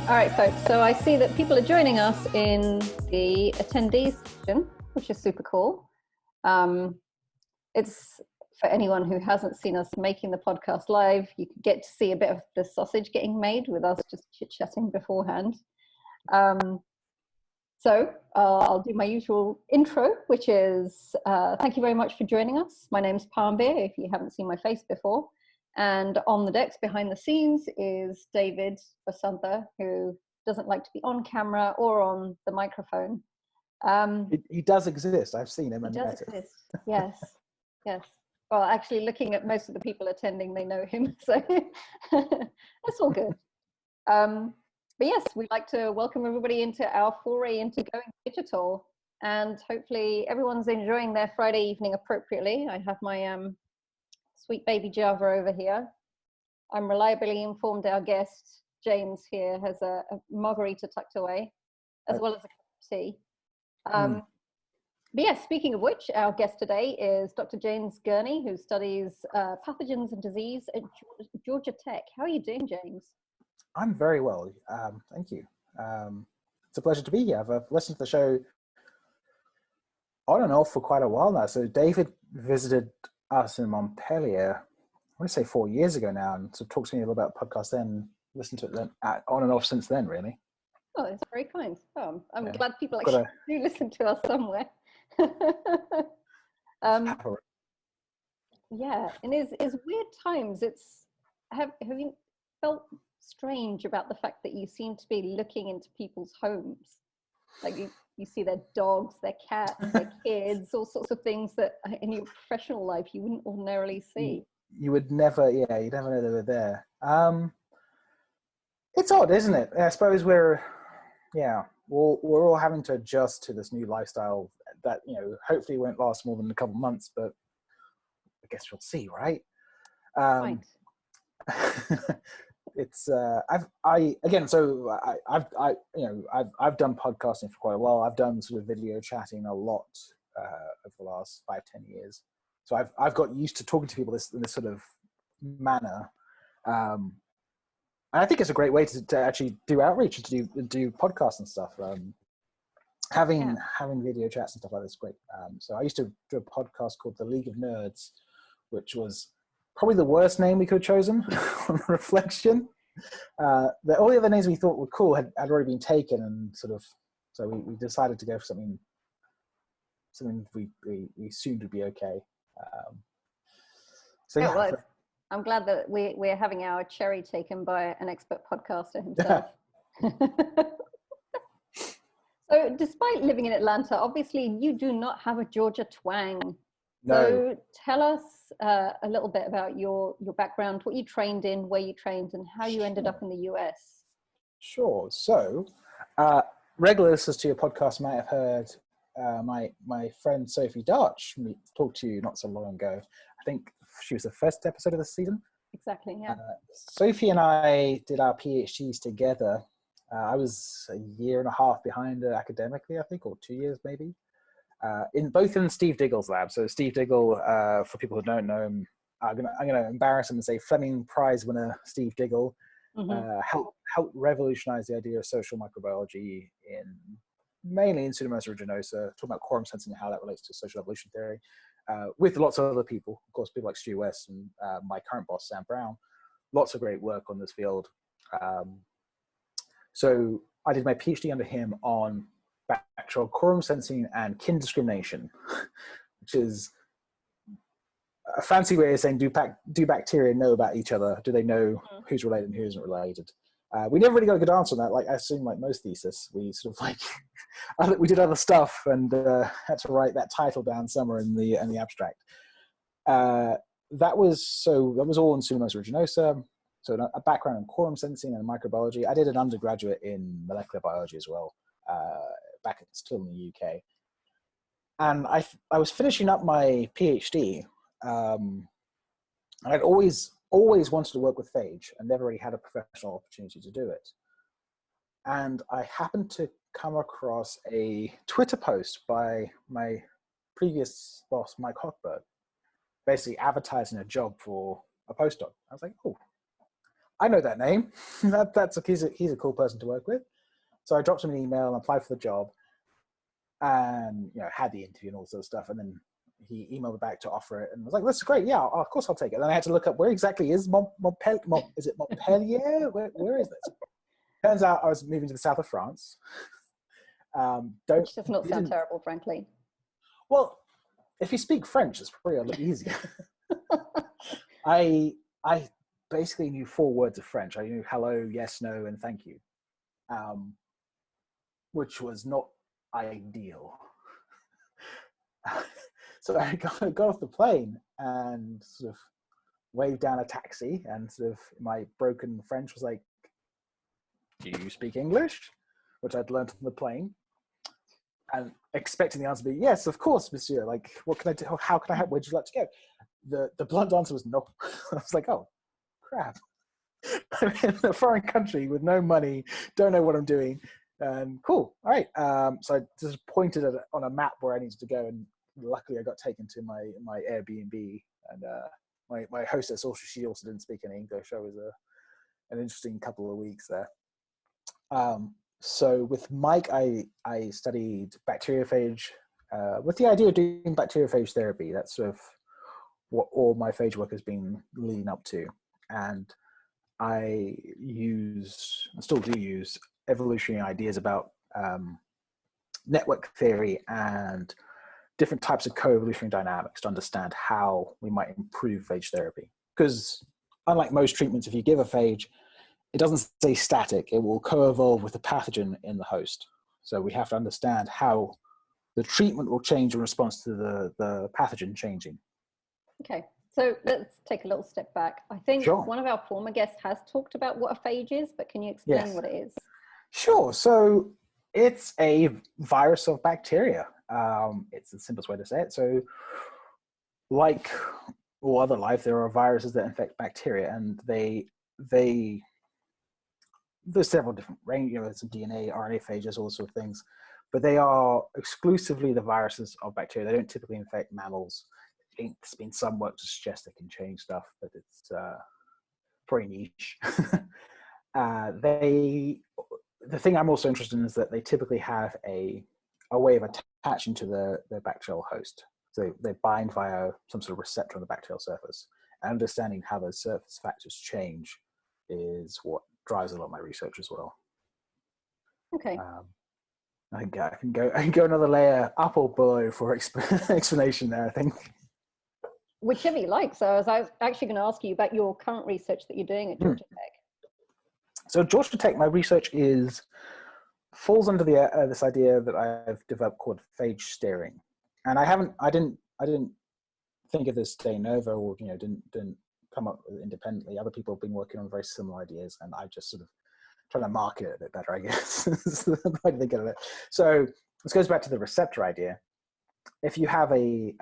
All right, folks, so I see that people are joining us in the attendees section, which is super cool. It's for anyone who hasn't seen us making the podcast live, you can get to see a bit of the sausage getting made with us just chit-chatting beforehand. So I'll do my usual intro, which is thank you very much for joining us. My name's Parmveer, if you haven't seen my face before. And on the decks behind the scenes is David Vasantha, who doesn't like to be on camera or on the microphone. He does exist. I've seen him. He does exist. Yes, yes. Well, actually, looking at most of the people attending, they know him, so that's all good. But yes, we'd like to welcome everybody into our foray into going digital, and hopefully everyone's enjoying their Friday evening appropriately. I have my sweet baby Java over here. I'm reliably informed our guest, James, here has a margarita tucked away, as well as a cup of tea. But yes, speaking of which, our guest today is Dr. James Gurney, who studies pathogens and disease at Georgia Tech. How are you doing, James? I'm very well, thank you. It's a pleasure to be here. I've listened to the show on and off for quite a while now. So David visited us in Montpellier, I want to say 4 years ago now, and so talked to me a little about podcasts then, listened to it then, on and off since then, really. Oh, that's very kind. Oh, I'm glad people actually do listen to us somewhere. Yeah, and it's weird times. Have you felt strange about the fact that you seem to be looking into people's homes? Like you see their dogs, their cats, their kids, all sorts of things that in your professional life you wouldn't ordinarily see. You would never, you'd never know they were there. It's odd, isn't it? I suppose we're all having to adjust to this new lifestyle that, hopefully won't last more than a couple of months, but I guess we'll see, right? Right. It's I've done podcasting for quite a while. I've done sort of video chatting a lot over the last 5-10 years. So I've got used to talking to people in this sort of manner. And I think it's a great way to actually do outreach and to do podcasts and stuff. Having video chats and stuff like that is great. So I used to do a podcast called The League of Nerds, which was probably the worst name we could have chosen on reflection. All the other names we thought were cool had already been taken, and so we decided to go for something we assumed would be okay. I'm glad that we're having our cherry taken by an expert podcaster himself. So despite living in Atlanta, obviously you do not have a Georgia twang. No. So tell us a little bit about your background, what you trained in, where you trained, and how you ended up in the US. Sure. So regular listeners to your podcast might have heard my friend Sophie Darch talk to you not so long ago. I think she was the first episode of the season. Exactly, yeah. Sophie and I did our PhDs together. I was a year and a half behind her academically, I think, or 2 years maybe. Both in Steve Diggle's lab. So Steve Diggle, for people who don't know him, I'm gonna embarrass him and say Fleming Prize winner Steve Diggle helped revolutionize the idea of social microbiology mainly in Pseudomonas aeruginosa, talking about quorum sensing and how that relates to social evolution theory, with lots of other people, of course, people like Stu West and my current boss, Sam Brown. Lots of great work on this field. So I did my PhD under him on bacterial quorum sensing and kin discrimination, which is a fancy way of saying, do bacteria know about each other? Do they know who's related and who isn't related? We never really got a good answer on that. Like I assume, like most thesis, we sort of we did other stuff and had to write that title down somewhere in the abstract. That was all in Pseudomonas aeruginosa. So a background in quorum sensing and microbiology. I did an undergraduate in molecular biology as well, still in the UK. And I was finishing up my PhD. I'd always wanted to work with phage and never really had a professional opportunity to do it. And I happened to come across a Twitter post by my previous boss, Mike Hochberg, basically advertising a job for a postdoc. I was like, oh, I know that name. He's a cool person to work with. So I dropped him an email and applied for the job, and had the interview and all sorts of stuff. And then he emailed me back to offer it, and I was like, "That's great. Yeah, of course I'll take it." And then I had to look up where exactly is is it Montpellier? Where is this? Turns out I was moving to the south of France. Which does not sound terrible, frankly. Well, if you speak French, it's probably a lot easier. I basically knew 4 words of French. I knew hello, yes, no, and thank you, which was not ideal. So I got off the plane and sort of waved down a taxi, and sort of my broken French was like, "Do you speak English?" Which I'd learned on the plane, and expecting the answer to be, "Yes, of course, monsieur. Like, what can I do? How can I help? Where'd you like to go?" The blunt answer was no. I was like, "Oh, crap. I'm in a foreign country with no money, don't know what I'm doing." Cool. All right. So I just pointed on a map where I needed to go, and luckily I got taken to my Airbnb, and my hostess she also didn't speak any English. I was an interesting couple of weeks there. So with Mike, I studied bacteriophage with the idea of doing bacteriophage therapy. That's sort of what all my phage work has been leading up to. And I still do use evolutionary ideas about network theory and different types of co-evolutionary dynamics to understand how we might improve phage therapy. Because unlike most treatments, if you give a phage, it doesn't stay static. It will co-evolve with the pathogen in the host. So we have to understand how the treatment will change in response to the pathogen changing. Okay, so let's take a little step back. I think Sure. One of our former guests has talked about what a phage is, but can you explain what it is? Sure. So it's a virus of bacteria. It's the simplest way to say it. So like all other life, there are viruses that infect bacteria, and there's several different range, some DNA, RNA phages, all sorts of things, but they are exclusively the viruses of bacteria. They don't typically infect mammals. There's been some work to suggest they can change stuff, but it's pretty niche. The thing I'm also interested in is that they typically have a way of attaching to the bacterial host. So they bind via some sort of receptor on the bacterial surface. And understanding how those surface factors change is what drives a lot of my research as well. Okay. I can go another layer up or below for explanation there, I think. Whichever you like. So I was actually going to ask you about your current research that you're doing at Georgia Tech. So Georgia Tech, my research falls under this idea that I've developed called phage steering, and I didn't think of this de novo, or didn't come up with it independently. Other people have been working on very similar ideas, and I just sort of trying to market it a bit better, I guess. Why do they get it? So this goes back to the receptor idea. If you have a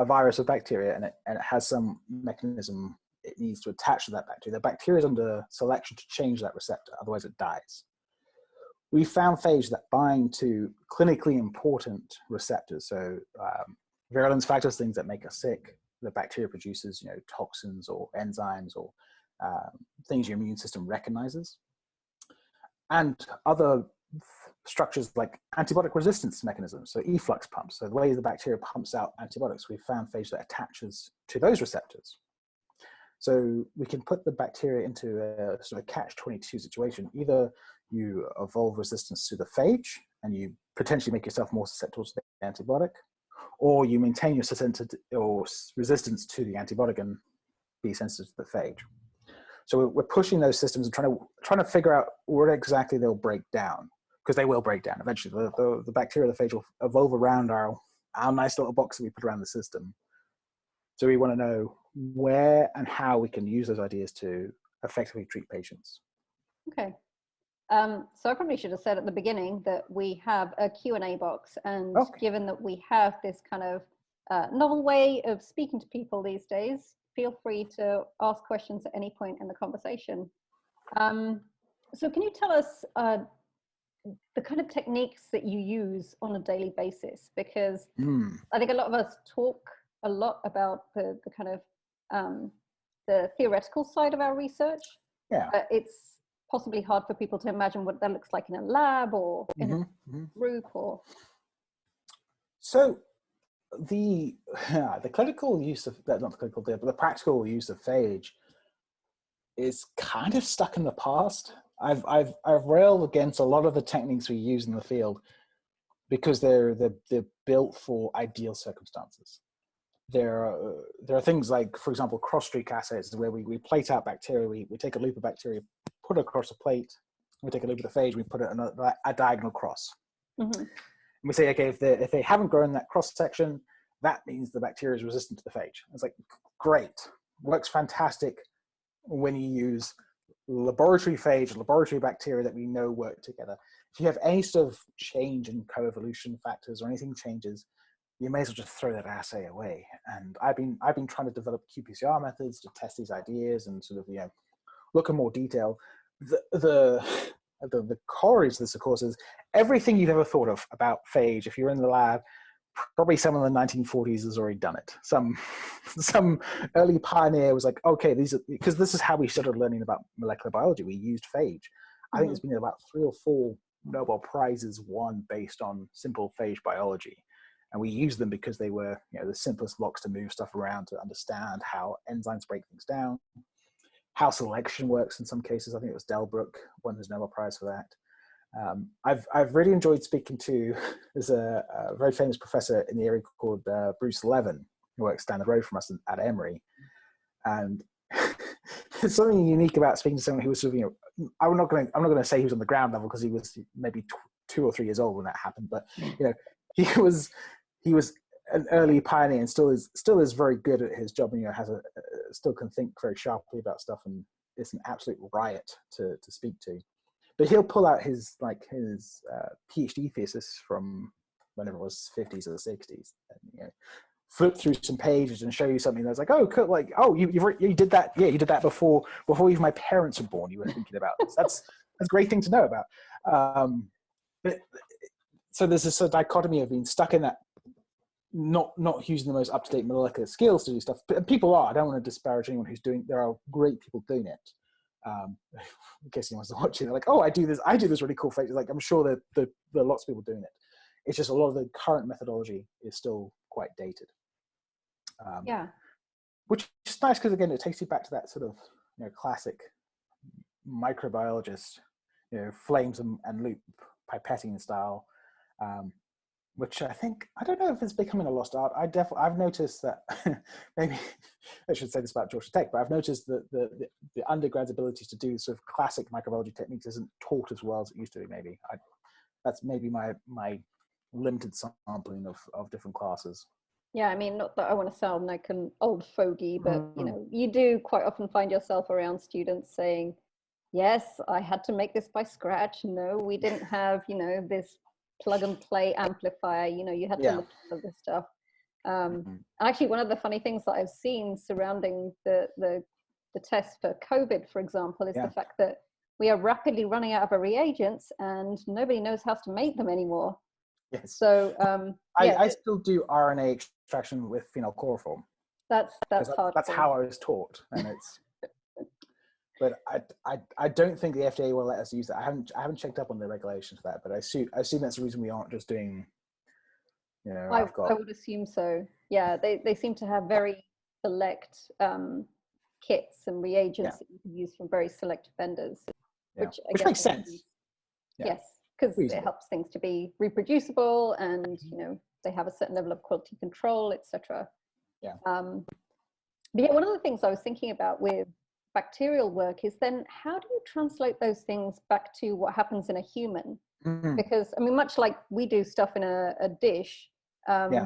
virus of bacteria and it has some mechanism it needs to attach to that bacteria, the bacteria is under selection to change that receptor, otherwise it dies. We found phage that bind to clinically important receptors, so virulence factors, things that make us sick. The bacteria produces, toxins or enzymes or things your immune system recognizes, and other structures like antibiotic resistance mechanisms, so efflux pumps. So the way the bacteria pumps out antibiotics, we found phage that attaches to those receptors. So we can put the bacteria into a sort of catch-22 situation. Either you evolve resistance to the phage and you potentially make yourself more susceptible to the antibiotic, or you maintain your resistance to the antibiotic and be sensitive to the phage. So we're pushing those systems and trying to figure out what exactly they'll break down, because they will break down eventually. The bacteria, the phage will evolve around our nice little box that we put around the system. So we want to know where and how we can use those ideas to effectively treat patients. Okay. So I probably should have said at the beginning that we have a Q&A box, and given that we have this kind of novel way of speaking to people these days, feel free to ask questions at any point in the conversation. So can you tell us the kind of techniques that you use on a daily basis? Because I think a lot of us talk a lot about the kind of the theoretical side of our research, Yeah. It's possibly hard for people to imagine what that looks like in a lab or in a group or. So the clinical use of not the clinical, but the practical use of phage is kind of stuck in the past. I've railed against a lot of the techniques we use in the field because they're built for ideal circumstances. There are things like, for example, cross-streak assays where we plate out bacteria. We take a loop of bacteria, put it across a plate. We take a loop of the phage, we put it on a diagonal cross. And we say, okay, if they haven't grown that cross section, that means the bacteria is resistant to the phage. It's like, great, works fantastic when you use laboratory phage, laboratory bacteria that we know work together. If you have any sort of change in coevolution factors or anything changes, you may as well just throw that assay away. And I've been trying to develop qPCR methods to test these ideas and sort of, you know, look in more detail. The corollary to this, of course, is everything you've ever thought of about phage. If you're in the lab, probably someone in the 1940s has already done it. Some early pioneer was like, okay, because this is how we started learning about molecular biology. We used phage. I think there's been about 3 or 4 Nobel Prizes won based on simple phage biology. And we used them because they were, you know, the simplest locks to move stuff around, to understand how enzymes break things down, how selection works in some cases. I think it was Delbruck won his Nobel Prize for that. I've really enjoyed speaking to, there's a very famous professor in the area called Bruce Levin, who works down the road from us at Emory. And there's something unique about speaking to someone who was sort of, you know, I'm not going to say he was on the ground level because he was maybe 2 or 3 years old when that happened, but you know, he was an early pioneer and still is very good at his job, and, you know, still can think very sharply about stuff, and it's an absolute riot to speak to. But he'll pull out his PhD thesis from whenever it was 50s or 60s, and, you know, flip through some pages and show you something that's like, oh, cool, like, oh, you did that, yeah, you did that before even my parents were born. You were thinking about this. That's a great thing to know about. But so there's this sort of dichotomy of being stuck in that, not using the most up-to-date molecular skills to do stuff. But people are. I don't want to disparage anyone who's doing. There are great people doing it. In case anyone's watching, they're like, oh, I do this really cool phage. Like, I'm sure that there are lots of people doing it. It's just a lot of the current methodology is still quite dated. Yeah. Which is nice because, again, it takes you back to that sort of, you know, classic microbiologist, you know, flames and loop pipetting style, which I think, I don't know if it's becoming a lost art. I've noticed that, maybe I should say this about Georgia Tech, but I've noticed that the undergrad's abilities to do sort of classic microbiology techniques isn't taught as well as it used to be, maybe. That's maybe my limited sampling of different classes. Yeah, I mean, not that I want to sound like an old fogey, but, you know, you do quite often find yourself around students saying, yes, I had to make this by scratch. No, we didn't have, you know, this plug and play amplifier. You know, you had to look at all this stuff. Actually, one of the funny things that I've seen surrounding the test for COVID, for example, is the fact that we are rapidly running out of our reagents and nobody knows how to make them anymore. Yes. So I still do RNA extraction with phenylchloroform. That's hard. That's how I was taught, and it's. But I don't think the FDA will let us use that. I haven't checked up on the regulations for that, but I assume that's the reason we aren't just doing. You know, I would assume so. Yeah, they seem to have very select kits and reagents that you can use from very select vendors, which makes sense. Yes, because it helps things to be reproducible, and you know, they have a certain level of quality control, etc. Yeah. But yeah, one of the things I was thinking about with bacterial work is then how do you translate those things back to what happens in a human? Because I mean, much like we do stuff in a dish, how do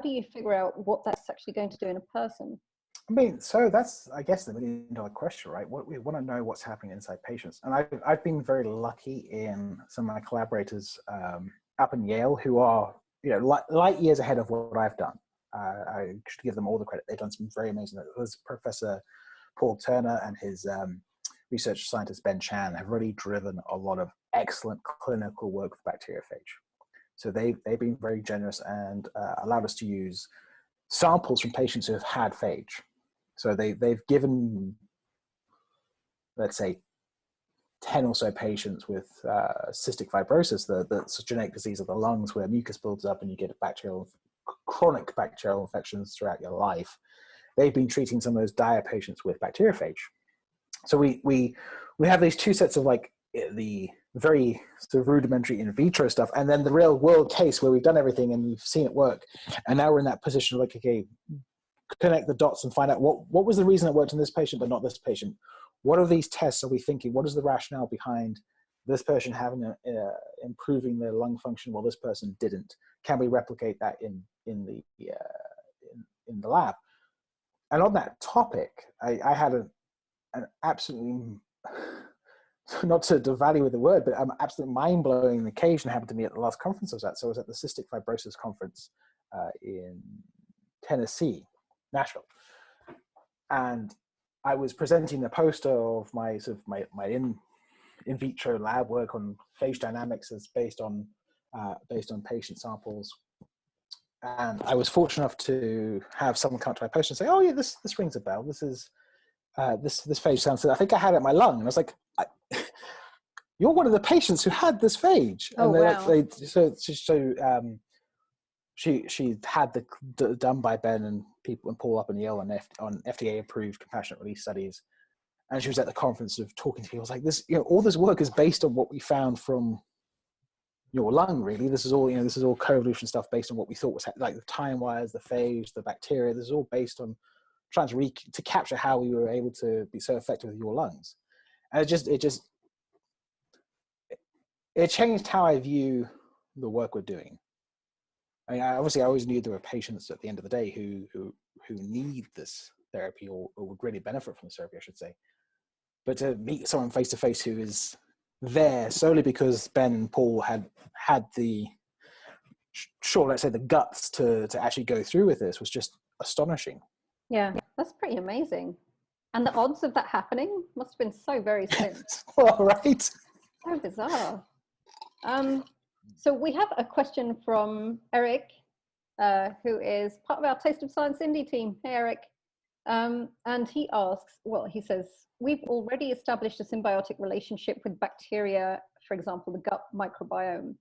you figure out what that's actually going to do in a person? I mean, so that's, I guess, the $1 million question, right? What we want to know what's happening inside patients. And I've been very lucky in some of my collaborators up in Yale who are, you know, light years ahead of what I've done. I should give them all the credit. They've done some very amazing. There's Professor Paul Turner and his research scientist Ben Chan have really driven a lot of excellent clinical work with bacteriophage. So they've been very generous and allowed us to use samples from patients who have had phage. So they've given let's say, 10 or so patients with cystic fibrosis, that's a genetic disease of the lungs where mucus builds up and you get chronic bacterial infections throughout your life. They've been treating some of those dire patients with bacteriophage. So we have these two sets of like the very sort of rudimentary in vitro stuff, and then the real world case where we've done everything and we've seen it work. And now we're in that position of like, okay, connect the dots and find out what was the reason it worked in this patient but not this patient. What are these tests are we thinking? What is the rationale behind this person having improving their lung function while this person didn't? Can we replicate that in the lab? And on that topic, I had an absolutely, not to devalue with the word, but absolutely mind-blowing occasion happened to me at the last conference I was at. So I was at the Cystic Fibrosis Conference in Tennessee, Nashville. And I was presenting a poster of my in vitro lab work on phage dynamics as based on patient samples. And I was fortunate enough to have someone come to my poster and say, "Oh yeah, this rings a bell. This is this phage sounds. I think I had it in my lung." And I was like, "You're one of the patients who had this phage." Oh, and wow. She had the done by Ben and people and Paul up in Yale on FDA approved compassionate release studies, and she was at the conference of talking to people. I was like, "This, all this work is based on what we found from your lung. Really, this is all this is all co-evolution stuff based on what we thought was like the time wires, the phage, the bacteria. This is all based on trying to capture how we were able to be so effective with your lungs." And it changed how I view the work we're doing. I mean, obviously, I always knew there were patients at the end of the day who need this therapy or would really benefit from this therapy, I should say. But to meet someone face to face who is there solely because Ben and Paul had the, let's say, the guts to actually go through with this was just astonishing. Yeah, that's pretty amazing. And the odds of that happening must have been so very slim. All right. So bizarre. So we have a question from Eric, who is part of our Taste of Science Indie team. Hey, Eric. And he asks, well, he says, we've already established a symbiotic relationship with bacteria, for example, the gut microbiome.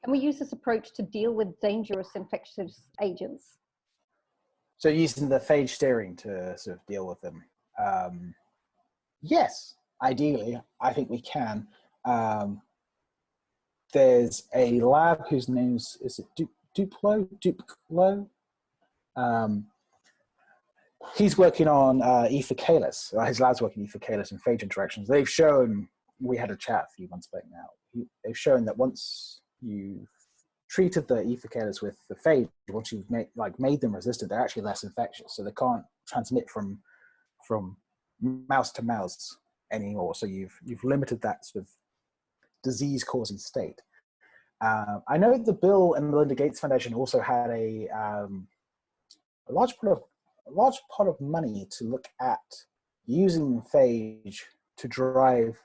Can we use this approach to deal with dangerous infectious agents? So using the phage steering to sort of deal with them. Yes, ideally, I think we can. There's a lab whose name is it Duplo? He's working on Ephecalis. His lab's working on Ephecalis and phage interactions. They've shown, we had a chat a few months back now, they've shown that once you've treated the Ephecalis with the phage, once you've made them resistant, they're actually less infectious. So they can't transmit from mouse to mouse anymore. So you've limited that sort of disease-causing state. I know the Bill and Melinda Gates Foundation also had a large pot of money to look at using phage to drive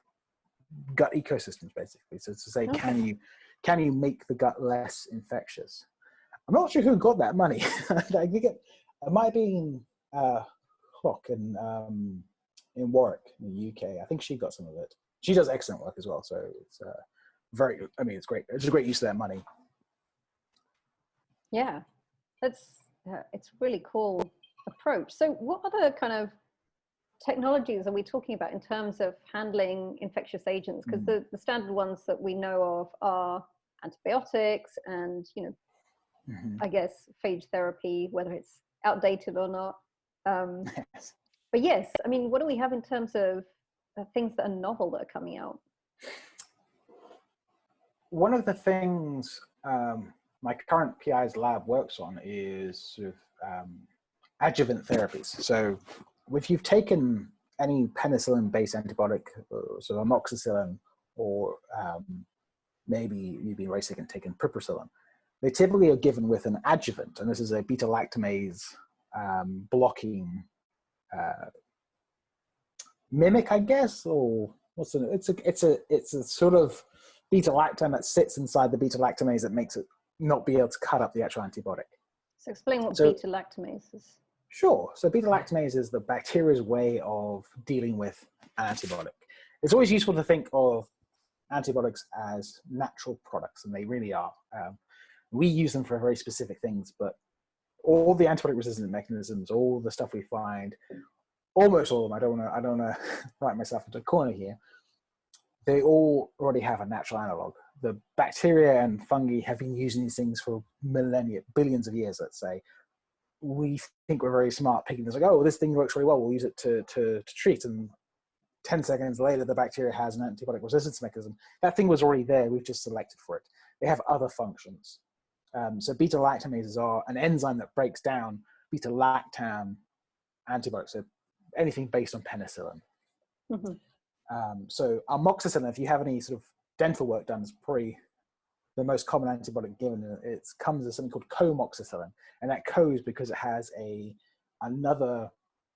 gut ecosystems, basically. So to say, okay, can you make the gut less infectious? I'm not sure who got that money. I think it might be in Hook in Warwick in the UK. I think she got some of it. She does excellent work as well. So it's it's great. It's a great use of that money. Yeah, it's really cool approach. So what other kind of technologies are we talking about in terms of handling infectious agents? Because the standard ones that we know of are antibiotics and, I guess phage therapy, whether it's outdated or not. Yes. But yes, I mean, what do we have in terms of things that are novel that are coming out? One of the things my current PI's lab works on is sort of adjuvant therapies. So if you've taken any penicillin-based antibiotic, so amoxicillin, or maybe you've been very sick and taken piperacillin, they typically are given with an adjuvant, and this is a beta-lactamase blocking mimic, I guess, or what's it? It's a sort of beta-lactam that sits inside the beta-lactamase that makes it not be able to cut up the actual antibiotic. So explain what beta-lactamase is. Sure. So beta-lactamase is the bacteria's way of dealing with an antibiotic. it's always useful to think of antibiotics as natural products, and they really are. We use them for very specific things, but all the antibiotic resistant mechanisms, all the stuff we find, almost all of them, I don't want to write myself into a corner here, they all already have a natural analog. The bacteria and fungi have been using these things for millennia, billions of years, let's say. We think we're very smart picking this, like, oh, this thing works really well, we'll use it to treat, and 10 seconds later the bacteria has an antibiotic resistance mechanism. That thing was already there, we've just selected for it. They have other functions. So beta-lactamases are an enzyme that breaks down beta-lactam antibiotics, so anything based on penicillin. So amoxicillin, if you have any sort of dental work done, is probably the most common antibiotic given. It comes as something called comoxicillin, and that co is because it has another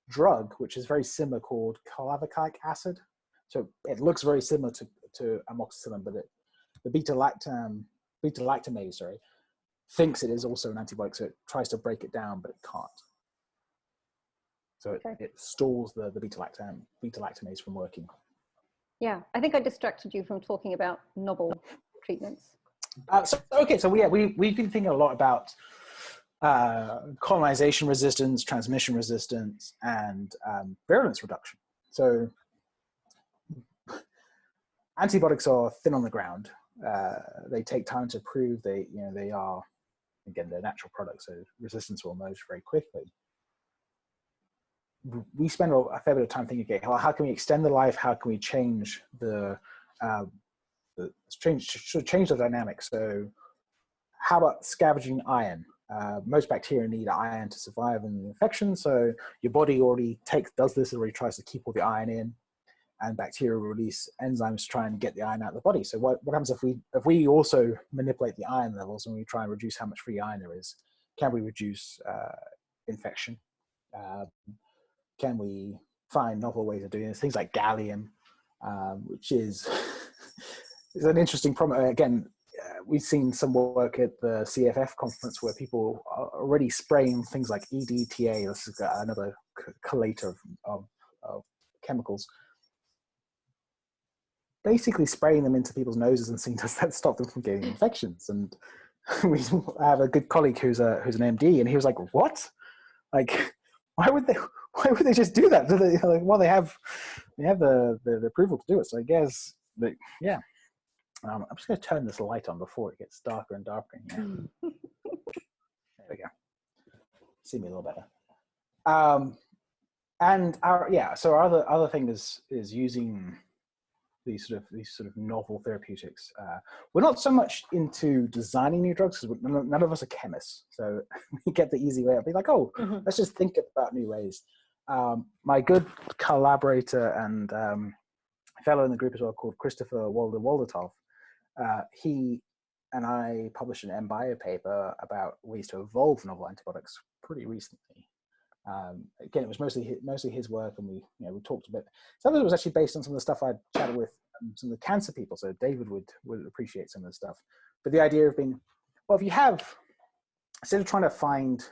drug which is very similar called clavic acid. So it looks very similar to amoxicillin, but the beta-lactamase, thinks it is also an antibiotic, so it tries to break it down, but it can't. So it stalls the beta-lactamase from working. Yeah, I think I distracted you from talking about novel treatments. So we've been thinking a lot about colonization resistance, transmission resistance, and virulence reduction. So antibiotics are thin on the ground. They take time to prove. They are, again, they're natural products, so resistance will emerge very quickly. We spend a fair bit of time thinking, okay, how can we extend the life? How can we change change the dynamics? So how about scavenging iron? Most bacteria need iron to survive in the infection, so your body already does this. It already tries to keep all the iron in, and bacteria release enzymes to try and get the iron out of the body. So what happens if we also manipulate the iron levels and we try and reduce how much free iron there is? Can we reduce infection? Can we find novel ways of doing this? Things like gallium, which is an interesting problem. Again, we've seen some work at the CFF conference where people are already spraying things like EDTA. This is another chelator of chemicals. Basically spraying them into people's noses and seeing does that stop them from getting infections. And we have a good colleague who's an MD, and he was like, "What? Like, why would they just do that? Well, they have the approval to do it. So I guess, yeah." I'm just going to turn this light on before it gets darker and darker. There we go. See me a little better. So our other thing is using these sort of novel therapeutics. We're not so much into designing new drugs because none of us are chemists. So we get the easy way. I'll be like, oh, let's just think about new ways. My good collaborator and fellow in the group as well, called Christopher Walder-Waldertov, he and I published an MBio paper about ways to evolve novel antibiotics pretty recently. Again, it was mostly his work, and we talked a bit. Some of it was actually based on some of the stuff I chatted with some of the cancer people, so David would appreciate some of the stuff. But the idea of being, well, if you have, instead of trying to find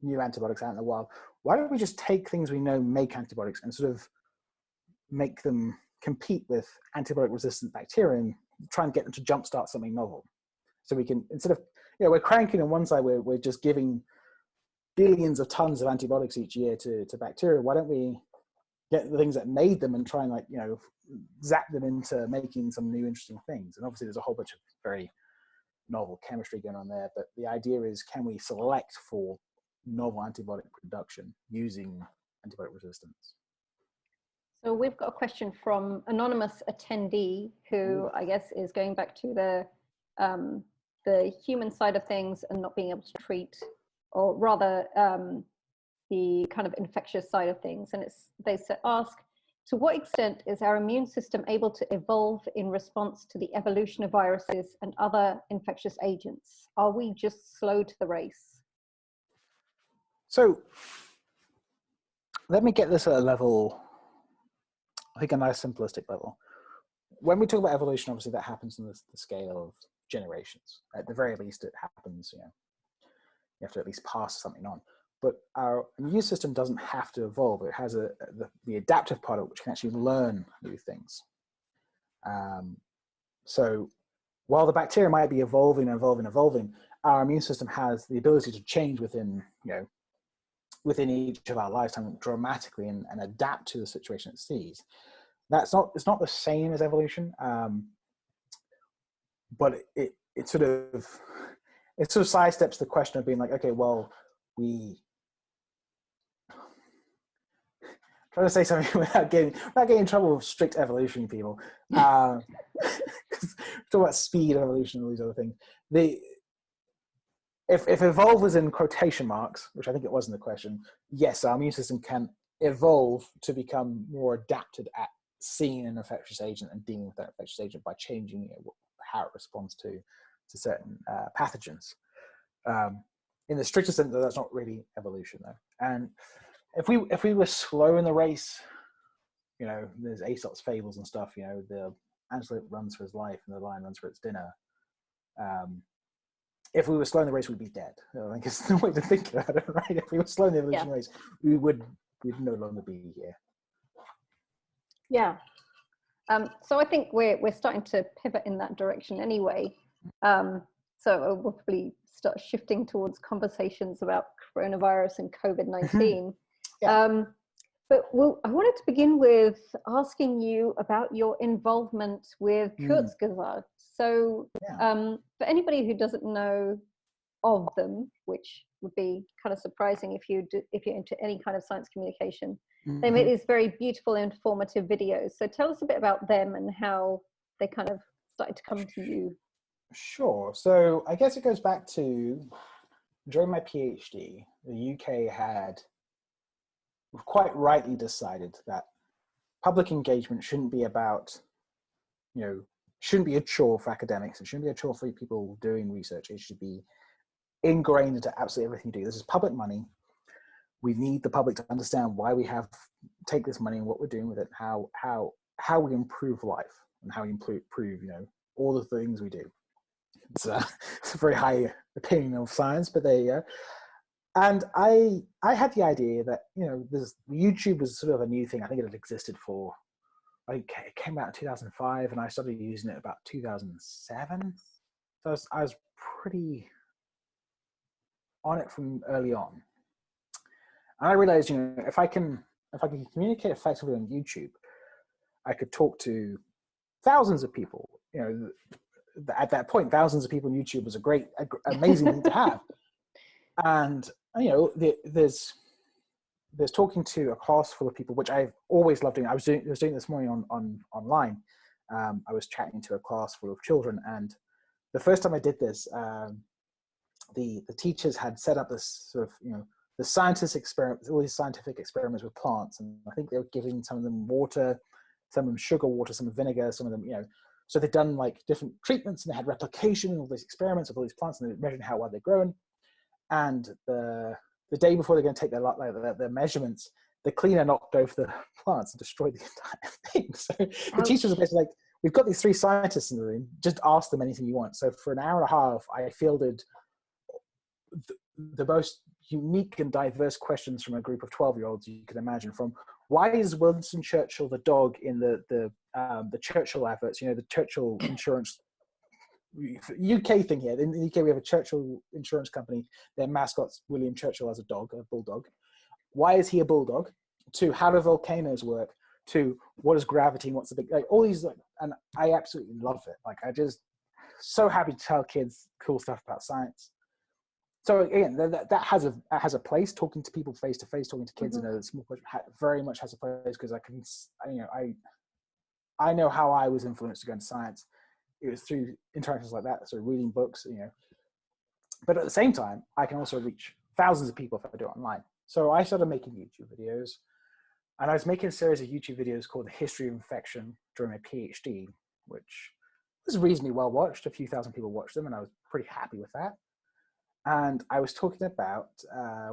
new antibiotics out in the wild, why don't we just take things we know make antibiotics and sort of make them compete with antibiotic-resistant bacteria and try and get them to jumpstart something novel? So we can, instead of, we're cranking on one side, we're just giving billions of tons of antibiotics each year to bacteria. Why don't we get the things that made them and try and zap them into making some new interesting things? And obviously there's a whole bunch of very novel chemistry going on there, but the idea is, can we select for novel antibiotic production using antibiotic resistance? So we've got a question from anonymous attendee who I guess is going back to the human side of things and not being able to treat, or rather the kind of infectious side of things. And they ask, to what extent is our immune system able to evolve in response to the evolution of viruses and other infectious agents? Are we just slow to the race? So let me get this at a level, I think a nice simplistic level. When we talk about evolution, obviously that happens in the scale of generations. At the very least, it happens, you have to at least pass something on. But our immune system doesn't have to evolve. It has the adaptive part of it, which can actually learn new things. So while the bacteria might be evolving, our immune system has the ability to change within, within each of our lifetime dramatically and adapt to the situation it sees. It's not the same as evolution, but it sort of sidesteps the question of being like, okay, well, trying to say something without getting in trouble with strict evolution people. Talk about speed evolution and all these other things. If evolve was in quotation marks, which I think it was in the question, yes, our immune system can evolve to become more adapted at seeing an infectious agent and dealing with that infectious agent by changing how it responds to certain pathogens. In the strictest sense, that's not really evolution, though. And if we were slow in the race, there's Aesop's fables and stuff. The antelope runs for his life and the lion runs for its dinner. If we were slow in the race, we'd be dead. I think it's the way to think about it, right? If we were slow in the evolution race, we'd no longer be here. Yeah. So I think we're starting to pivot in that direction anyway. So we'll probably start shifting towards conversations about coronavirus and COVID-19. But I wanted to begin with asking you about your involvement with Kurzgesagt. So for anybody who doesn't know of them, which would be kind of surprising if you're into any kind of science communication, they make these very beautiful, informative videos. So tell us a bit about them and how they kind of started to come to you. Sure. So I guess it goes back to during my PhD, the UK had quite rightly decided that public engagement shouldn't be about, shouldn't be a chore for academics. It shouldn't be a chore for people doing research. It should be ingrained into absolutely everything you do. This is public money. We need the public to understand why we take this money and what we're doing with it, how we improve life and how we improve, all the things we do. It's a very high opinion of science, but there you go. And I had the idea that, YouTube was sort of a new thing. I think it had existed it came out in 2005 and I started using it about 2007. So I was pretty on it from early on. And I realized, if I can communicate effectively on YouTube, I could talk to thousands of people. At that point, thousands of people on YouTube was amazing thing to have. And there's talking to a class full of people, which I've always loved doing. I was doing this morning online. I was chatting to a class full of children, and the first time I did this, the teachers had set up this sort of the scientists experiment, all these scientific experiments with plants, and I think they were giving some of them water, some of them sugar water, some of vinegar, some of them So they'd done like different treatments, and they had replication and all these experiments with all these plants, and they were measuring how well they're growing. And the day before they're going to take their measurements, the cleaner knocked over the plants and destroyed the entire thing. So the teachers were basically like, "We've got these 3 scientists in the room. Just ask them anything you want." So for an hour and a half, I fielded the most unique and diverse questions from a group of 12-year-olds you could imagine. From why is Winston Churchill the dog in the Churchill adverts? The Churchill insurance. UK thing here. In the UK, we have a Churchill insurance company. Their mascot's William Churchill as a dog, a bulldog. Why is he a bulldog? To how do volcanoes work? To what is gravity? And what's the big all these and I absolutely love it. I just so happy to tell kids cool stuff about science. So again, that has a place. Talking to people face to face, talking to kids in a small place, very much has a place because I know how I was influenced to go into science. It was through interactions like that, so reading books, But at the same time, I can also reach thousands of people if I do it online. So I started making YouTube videos, and I was making a series of YouTube videos called The History of Infection during my PhD, which was reasonably well watched. A few thousand people watched them, and I was pretty happy with that. And I was talking about,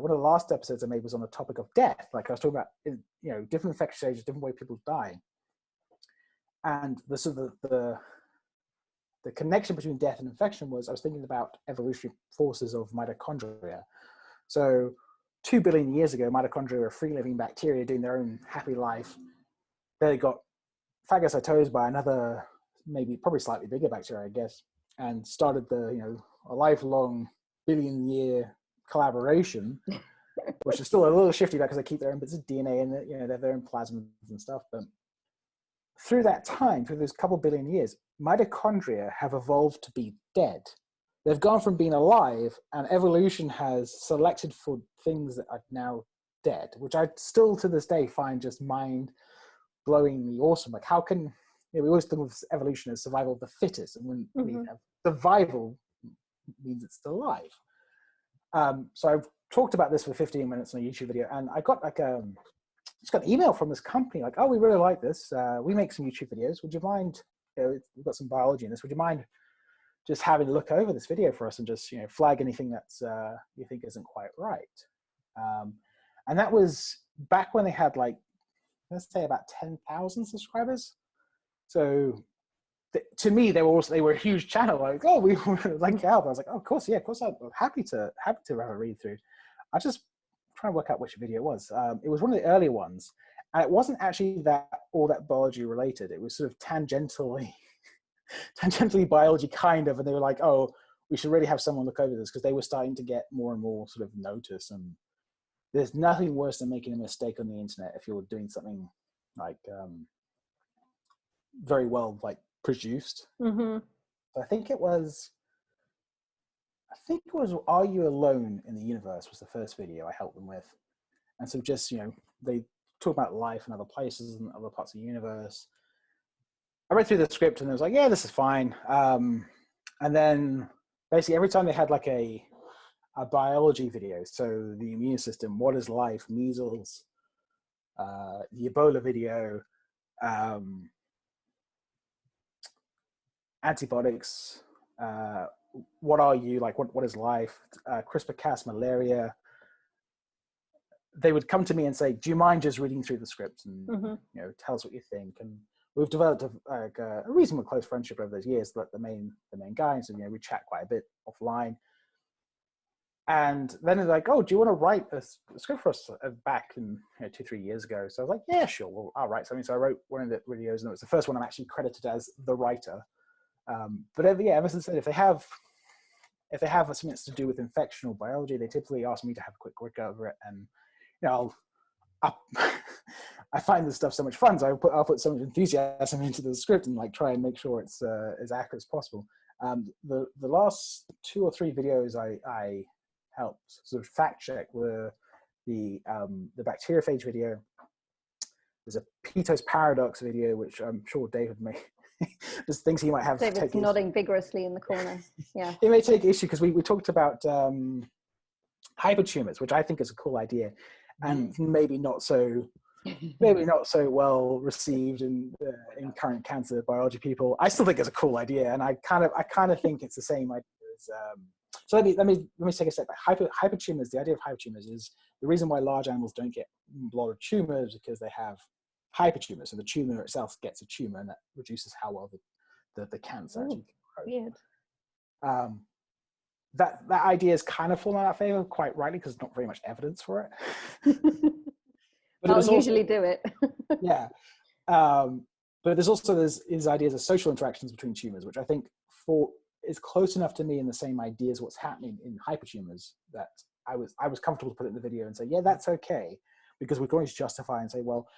one of the last episodes I made was on the topic of death. I was talking about, different infectious stages, different ways people die. And the connection between death and infection was, I was thinking about evolutionary forces of mitochondria. So 2 billion years ago, mitochondria were free living bacteria doing their own happy life. They got phagocytosed by another probably slightly bigger bacteria, I guess, and started a lifelong billion-year collaboration, which is still a little shifty because they keep their own bits of DNA in it, they have their own plasmids and stuff. But through that time, through those couple billion years, mitochondria have evolved to be dead. They've gone from being alive, and evolution has selected for things that are now dead, which I still to this day find just mind-blowingly awesome. Like, how can, we always think of evolution as survival of the fittest, and when we have survival means it's still alive. So I've talked about this for 15 minutes on a YouTube video, and I got just got an email from this company, like, oh, we really like this. We make some YouTube videos. Would you mind, we've got some biology in this. Would you mind just having a look over this video for us and just, flag anything that's you think isn't quite right? And that was back when they had, like, let's say about 10,000 subscribers. So to me, they were a huge channel. Like, oh, we like help. I was like, oh, of course, yeah, of course, I'm happy to have a read through. I just trying to work out which video it was. It was one of the earlier ones, and it wasn't actually all that biology related. It was sort of tangentially biology kind of, and they were like, oh, we should really have someone look over this, because they were starting to get more and more sort of notice. And there's nothing worse than making a mistake on the internet if you're doing something like very well produced. I think it was Are You Alone in the Universe was the first video I helped them with. And so just, they talk about life in other places and other parts of the universe. I read through the script and I was like, yeah, this is fine. And then basically every time they had like a biology video, so the immune system, what is life, measles, the Ebola video, antibiotics, what are you, like, what is life, CRISPR-Cas, malaria, they would come to me and say, do you mind just reading through the script and tell us what you think? And we've developed a reasonably close friendship over those years. Like the main guy, so we chat quite a bit offline. And then they're like, oh, do you want to write a script for us back in 2-3 years ago? So I was like, yeah, sure, well, I'll write something. So I wrote one of the videos, and it was the first one I'm actually credited as the writer. But ever since then, if they have something that's to do with infection or biology, they typically ask me to have a quick look over it, and I find this stuff so much fun, so I'll put some enthusiasm into the script and like try and make sure it's as accurate as possible. The last 2 or 3 videos I helped sort of fact check were the bacteriophage video. There's a Peto's paradox video, which I'm sure David may. There's things he might have. David's nodding vigorously in the corner. Yeah, he may take issue because we talked about hypertumors, which I think is a cool idea, and maybe not so well received in current cancer biology people. I still think it's a cool idea, and I kind of think it's the same idea as. So let me take a step back. Hypertumors. The idea of hypertumors is the reason why large animals don't get a lot of tumors because they have hypertumor. So the tumor itself gets a tumor, and that reduces how well the cancer actually grows. Weird. That idea is kind of fallen out of favor, quite rightly, because there's not very much evidence for it. But I'll usually do it. Yeah. But there's also these ideas of social interactions between tumors, which I think is close enough to me in the same idea as what's happening in hypertumors that I was comfortable to put it in the video and say, yeah, that's okay, because we can always justify and say, well,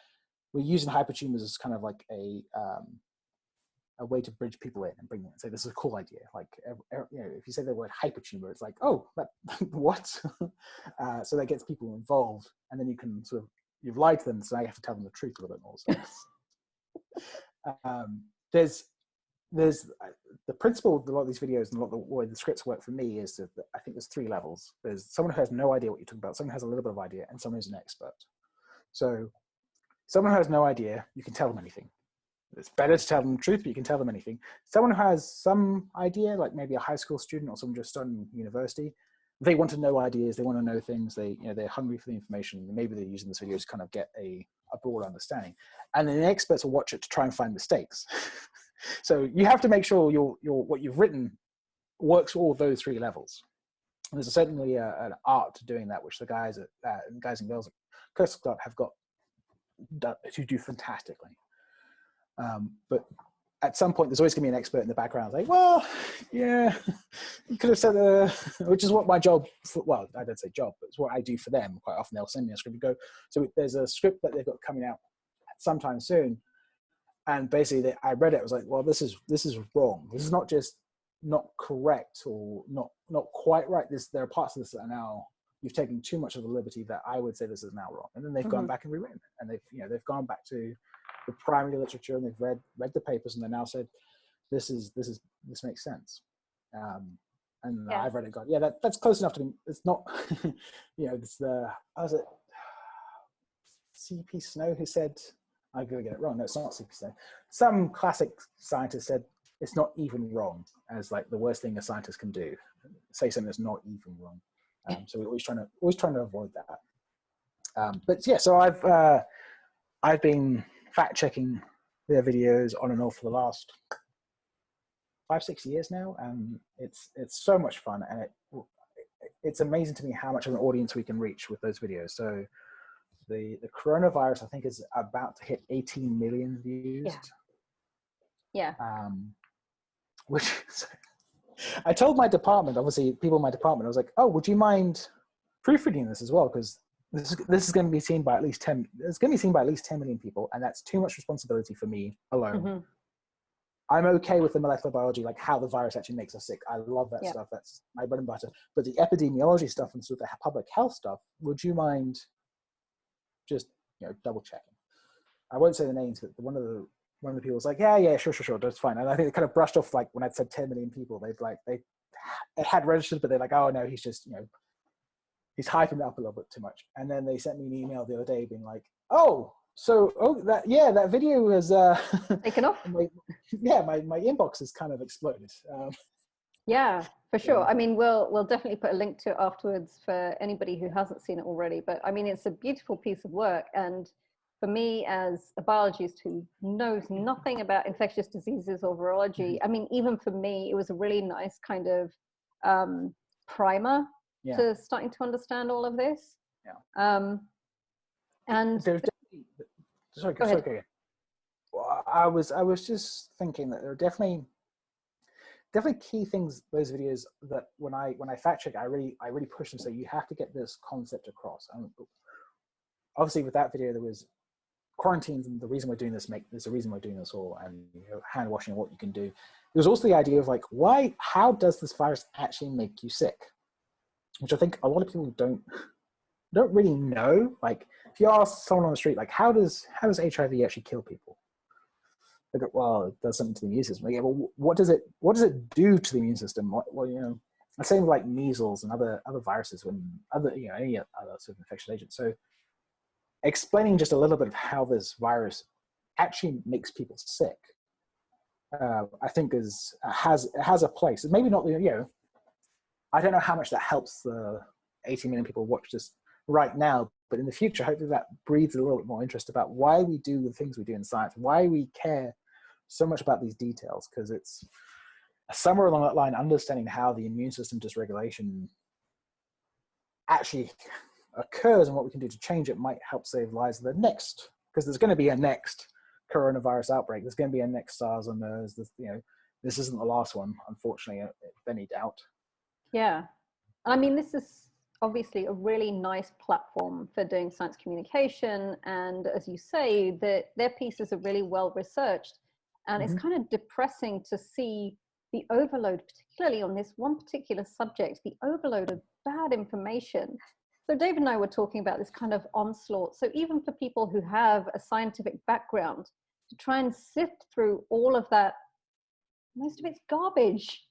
we're using hypertumors as kind of like a way to bridge people in and bring them in and say, this is a cool idea. Like, if you say the word hypertumor, it's like, oh, what? So that gets people involved, and then you can sort of, you've lied to them, so now you have to tell them the truth a little bit more. So, there's the principle of a lot of these videos and a lot of the way the scripts work for me is that I think there's 3 levels. There's someone who has no idea what you're talking about, someone who has a little bit of idea, and someone who's an expert. So someone who has no idea, you can tell them anything. It's better to tell them the truth, but you can tell them anything. Someone who has some idea, like maybe a high school student or someone just starting university, they want to know ideas, they want to know things, they're hungry for the information, maybe they're using this video to kind of get a broad understanding. And then the experts will watch it to try and find mistakes. So you have to make sure what you've written works all those 3 levels. And there's certainly an art to doing that, which the guys and girls at Curse Club have got to do fantastically. But at some point, there's always going to be an expert in the background. Like, well, yeah, you could have said, which is what my job, well, I don't say job, but it's what I do for them. Quite often they'll send me a script and go, so there's a script that they've got coming out sometime soon. And basically I read it, I was like, well, this is wrong. This is not just not correct or not quite right. There are parts of this that are now, you've taken too much of the liberty that I would say this is now wrong. And then they've gone back and rewritten it. And they've gone back to the primary literature and they've read the papers and they now said, this makes sense. And yeah. I've read it and gone, yeah, that's close enough to me. It's not, it's was it C.P. Snow who said, I'm going to get it wrong. No, it's not C.P. Snow. Some classic scientist said, it's not even wrong, as like the worst thing a scientist can do. Say something that's not even wrong. So we're always trying to avoid that. But yeah, so I've been fact checking their videos on and off for the last 5-6 years now, and it's so much fun, and it's amazing to me how much of an audience we can reach with those videos. So the coronavirus, I think, is about to hit 18 million views. Yeah. Which I told my department, obviously people in my department, I was like, oh, would you mind proofreading this as well? Because this is going to be seen by at least 10 million people, and that's too much responsibility for me alone. I'm okay with the molecular biology, like how the virus actually makes us sick. I love that stuff. That's my bread and butter. But the epidemiology stuff and sort of the public health stuff, would you mind just double checking? I won't say the names, but one of the people was like, yeah, sure, that's fine. And I think they kind of brushed off, like when I'd said 10 million people, it had registered, but they're like, oh no, he's just, he's hyping it up a little bit too much. And then they sent me an email the other day being like, that video has taken off. my inbox has kind of exploded. Yeah, for sure. Yeah. I mean, we'll definitely put a link to it afterwards for anybody who hasn't seen it already. But I mean, it's a beautiful piece of work. And for me, as a biologist who knows nothing about infectious diseases or virology, I mean, even for me, it was a really nice kind of primer to starting to understand all of this. Yeah. And sorry. Well, I was just thinking that there are definitely key things, those videos, that when I fact check, I really push them. So you have to get this concept across. Obviously with that video, there was quarantines and the reason we're doing this, there's a reason we're doing this all, and hand washing and what you can do. There's also the idea of like, how does this virus actually make you sick? Which I think a lot of people don't really know. Like if you ask someone on the street, like how does HIV actually kill people? They go, well, it does something to the immune system. Like, yeah, well, what does it do to the immune system? Well, the same with like measles and other viruses, when any other sort of infectious agent. So explaining just a little bit of how this virus actually makes people sick, I think has a place. Maybe not, I don't know how much that helps the 18 million people watch this right now, but in the future, hopefully that breeds a little bit more interest about why we do the things we do in science, why we care so much about these details, because it's somewhere along that line, understanding how the immune system dysregulation actually occurs and what we can do to change it might help save lives in the next, because there's going to be a next coronavirus outbreak. There's going to be a next SARS or MERS. This isn't the last one, unfortunately, if any doubt. Yeah. I mean, this is obviously a really nice platform for doing science communication. And as you say, their pieces are really well researched. And it's kind of depressing to see the overload, particularly on this one particular subject, the overload of bad information. So David and I were talking about this kind of onslaught. So even for people who have a scientific background, to try and sift through all of that, most of it's garbage,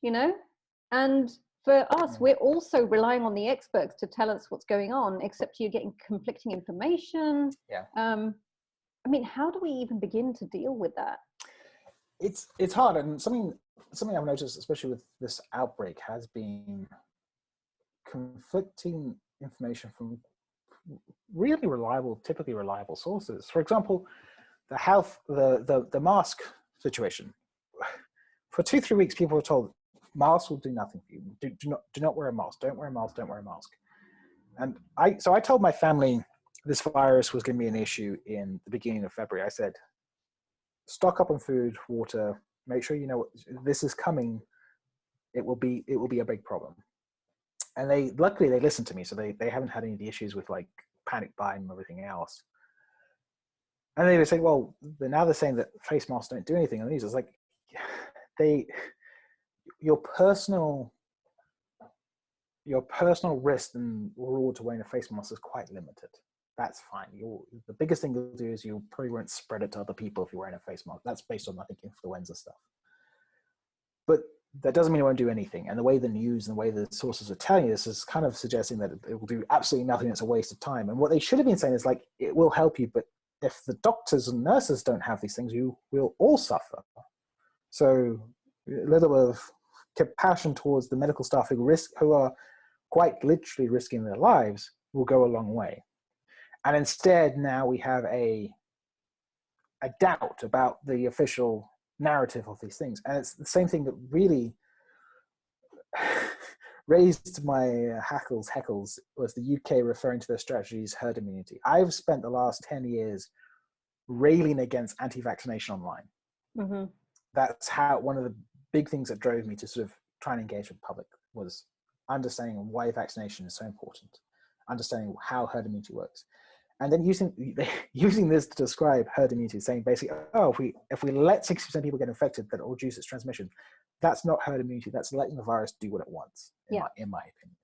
And for us, we're also relying on the experts to tell us what's going on, except you're getting conflicting information. Yeah. I mean, how do we even begin to deal with that? It's hard, and something I've noticed, especially with this outbreak, has been conflicting information from really typically reliable sources. For example, the mask situation. For 2-3 weeks, people were told masks will do nothing for you. Do not wear a mask. Don't wear a mask. Don't wear a mask. And I told my family this virus was going to be an issue in the beginning of February. I said, stock up on food, water, Make sure you know this is coming. It will be a big problem. And luckily they listened to me, so they haven't had any of the issues with like panic buying and everything else. And they were saying, well, now they're saying that face masks don't do anything on these. It's like your personal risk and reward to wearing a face mask is quite limited. That's fine. The biggest thing you'll do is you probably won't spread it to other people if you're wearing a face mask. That's based on, I think, influenza stuff. But that doesn't mean it won't do anything. And the way the news and the way the sources are telling you this is kind of suggesting that it will do absolutely nothing. It's a waste of time. And what they should have been saying is like, it will help you, but if the doctors and nurses don't have these things, you will all suffer. So a little bit of compassion towards the medical staff who are quite literally risking their lives will go a long way. And instead, now we have a doubt about the official narrative of these things. And it's the same thing that really raised my heckles was the UK referring to their strategies herd immunity. I've spent the last 10 years railing against anti-vaccination online. Mm-hmm. That's how one of the big things that drove me to sort of try and engage with the public was understanding why vaccination is so important, understanding how herd immunity works. And then using this to describe herd immunity, saying basically, oh, if we let 60% of people get infected, that will reduce its transmission. That's not herd immunity. That's letting the virus do what it wants, in my opinion.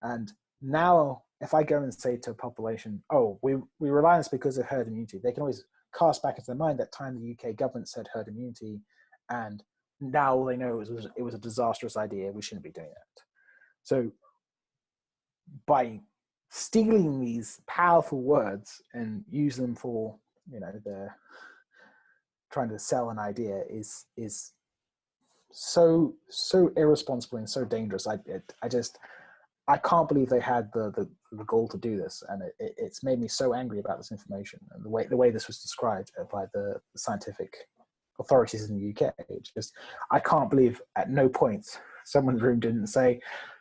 And now, if I go and say to a population, oh, we rely on this because of herd immunity, they can always cast back into their mind that time the UK government said herd immunity, and now all they know it was a disastrous idea. We shouldn't be doing that. So by stealing these powerful words and use them for, they're trying to sell an idea is so irresponsible and so dangerous. I can't believe they had the goal to do this, and it's made me so angry about this information and the way this was described by the scientific authorities in the UK. It's just, I can't believe at no point someone in the room didn't say,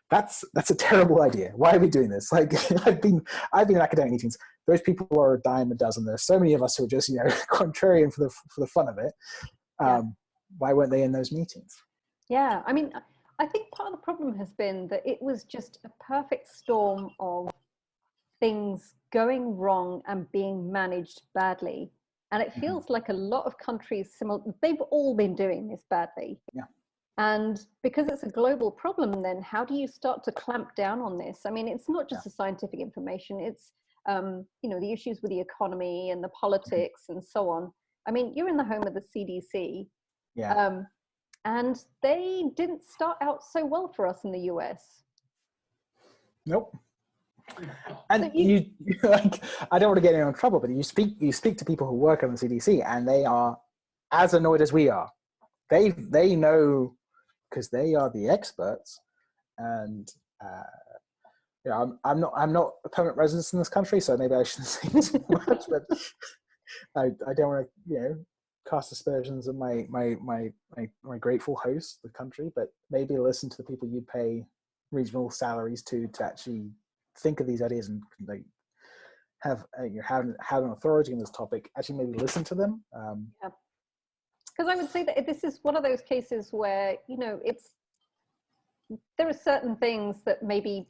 that's a terrible idea. Why are we doing this? Like, I've been in academic meetings. Those people are a dime a dozen. There's so many of us who are just, contrarian for the fun of it. Why weren't they in those meetings? Yeah, I mean, I think part of the problem has been that it was just a perfect storm of things going wrong and being managed badly. And it feels like a lot of countries, they've all been doing this badly. Yeah. And because it's a global problem, then how do you start to clamp down on this? I mean, it's not just the scientific information, it's, the issues with the economy and the politics and so on. I mean, you're in the home of the CDC. Yeah. And they didn't start out so well for us in the US. Nope. And so you like, I don't want to get anyone in trouble, but you speak to people who work on the CDC, and they are as annoyed as we are. They know, because they are the experts, and I'm not a permanent resident in this country, so maybe I shouldn't say too much. But I don't want to cast aspersions on my grateful host, the country, but maybe listen to the people you pay reasonable salaries to actually think of these ideas and like have an authority in this topic. Actually, maybe listen to them. Because I would say that this is one of those cases where there are certain things that maybe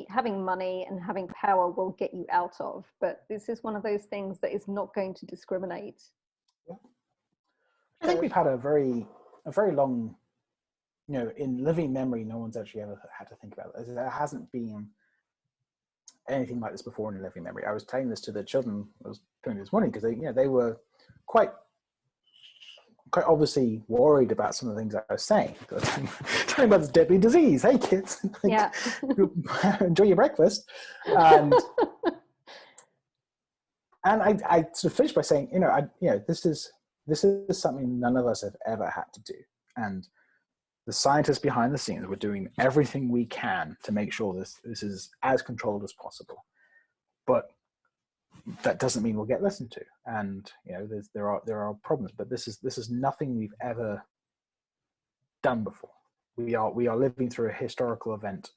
having money and having power will get you out of, but this is one of those things that is not going to discriminate. Yeah. I think we've had a very long, in living memory, no one's actually ever had to think about it. There hasn't been anything like this before in living memory. I was telling this to the children I was doing this morning because they were quite obviously worried about some of the things I was saying. Talking about this deadly disease. Hey kids, enjoy your breakfast. And I sort of finished by saying, this is something none of us have ever had to do, and the scientists behind the scenes were doing everything we can to make sure this is as controlled as possible. But that doesn't mean we'll get listened to, and there are problems. But this is nothing we've ever done before. We are living through a historical event,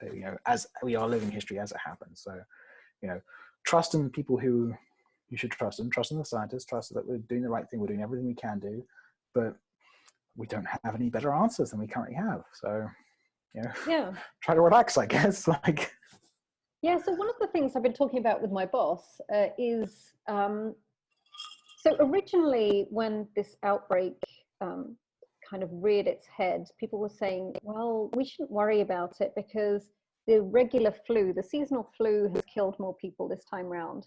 as we are living history as it happens. So, trust in people who you should trust in the scientists, trust that we're doing the right thing, we're doing everything we can do, but we don't have any better answers than we currently have. So, Yeah. try to relax, I guess. Like, yeah. So one of the things I've been talking about with my boss is, so originally when this outbreak kind of reared its head, people were saying, well, we shouldn't worry about it because the regular flu, the seasonal flu, has killed more people this time round.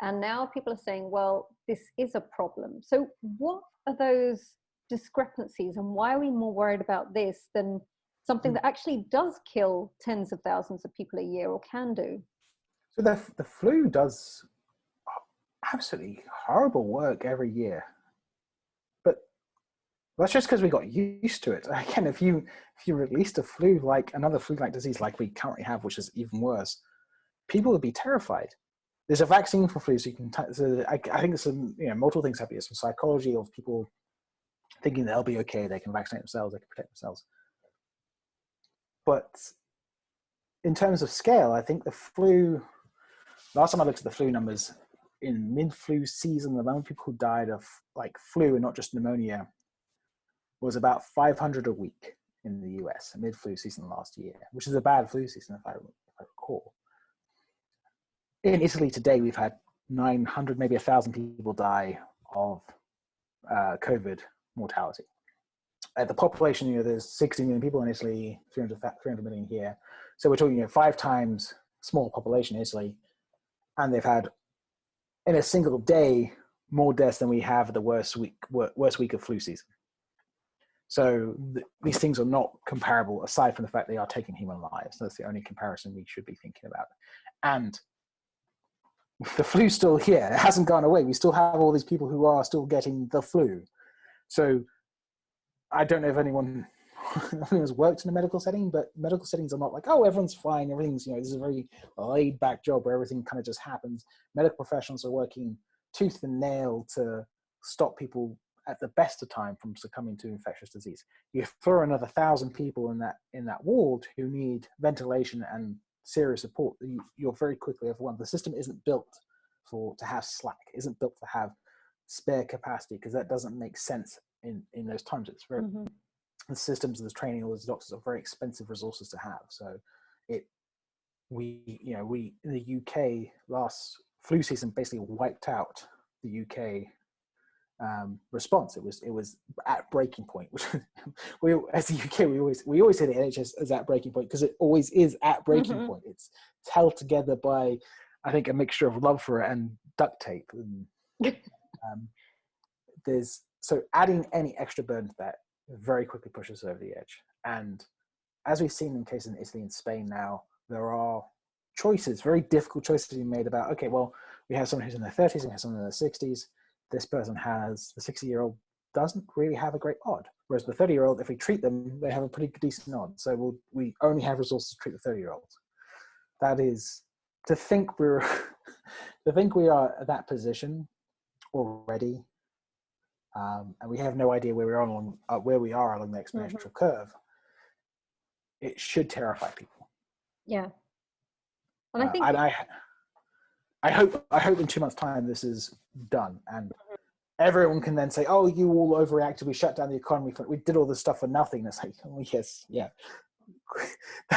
And now people are saying, well, this is a problem. So what are those discrepancies, and why are we more worried about this than something that actually does kill tens of thousands of people a year, or can do? so the flu does absolutely horrible work every year, but that's just because we got used to it. Again, if you released a flu, like another flu-like disease like we currently have, which is even worse, people would be terrified. There's a vaccine for flu, so you can. So I think there's some multiple things happening. There's some psychology of people thinking they'll be okay, they can vaccinate themselves, they can protect themselves. But in terms of scale, I think the flu. Last time I looked at the flu numbers, in mid-flu season, the amount of people who died of like flu and not just pneumonia was about 500 a week in the US, mid-flu season last year, which is a bad flu season if I recall. In Italy today, we've had 900, maybe 1,000 people die of COVID mortality. At the population, there's 60 million people in Italy, 300 million here. So we're talking 5 times smaller population in Italy, and they've had in a single day more deaths than we have the worst week of flu season. So these things are not comparable, aside from the fact they are taking human lives. That's the only comparison we should be thinking about. And the flu's still here. It hasn't gone away. We still have all these people who are still getting the flu. So I don't know if anyone's worked in a medical setting, but medical settings are not like, oh, everyone's fine. Everything's, this is a very laid back job where everything kind of just happens. Medical professionals are working tooth and nail to stop people at the best of time from succumbing to infectious disease. You throw another 1,000 people in that ward who need ventilation and serious support, you're very quickly overwhelmed. The system isn't built to have slack, isn't built to have spare capacity, because that doesn't make sense in those times. It's very the systems and the training of those doctors are very expensive resources to have. So we in the UK last flu season basically wiped out the UK response. It was at breaking point, which we as the UK we always say the NHS is at breaking point, because it always is at breaking point. It's held together by, I think, a mixture of love for it and duct tape. And so adding any extra burden to that very quickly pushes over the edge. And as we've seen in cases in Italy and Spain now, there are choices, very difficult choices to be made about, okay, well, we have someone who's in their 30s and we have someone in their 60s. This person has, the 60-year-old doesn't really have a great odd. Whereas the 30-year-old, if we treat them, they have a pretty decent odd. So we only have resources to treat the 30-year-olds. That is, to think we are at that position already, and we have no idea where we are along the exponential curve. It should terrify people. Yeah, and I think I hope in 2 months' time this is done, and everyone can then say, "Oh, you all overreacted. We shut down the economy. We did all this stuff for nothing." It's like, oh, yes, yeah.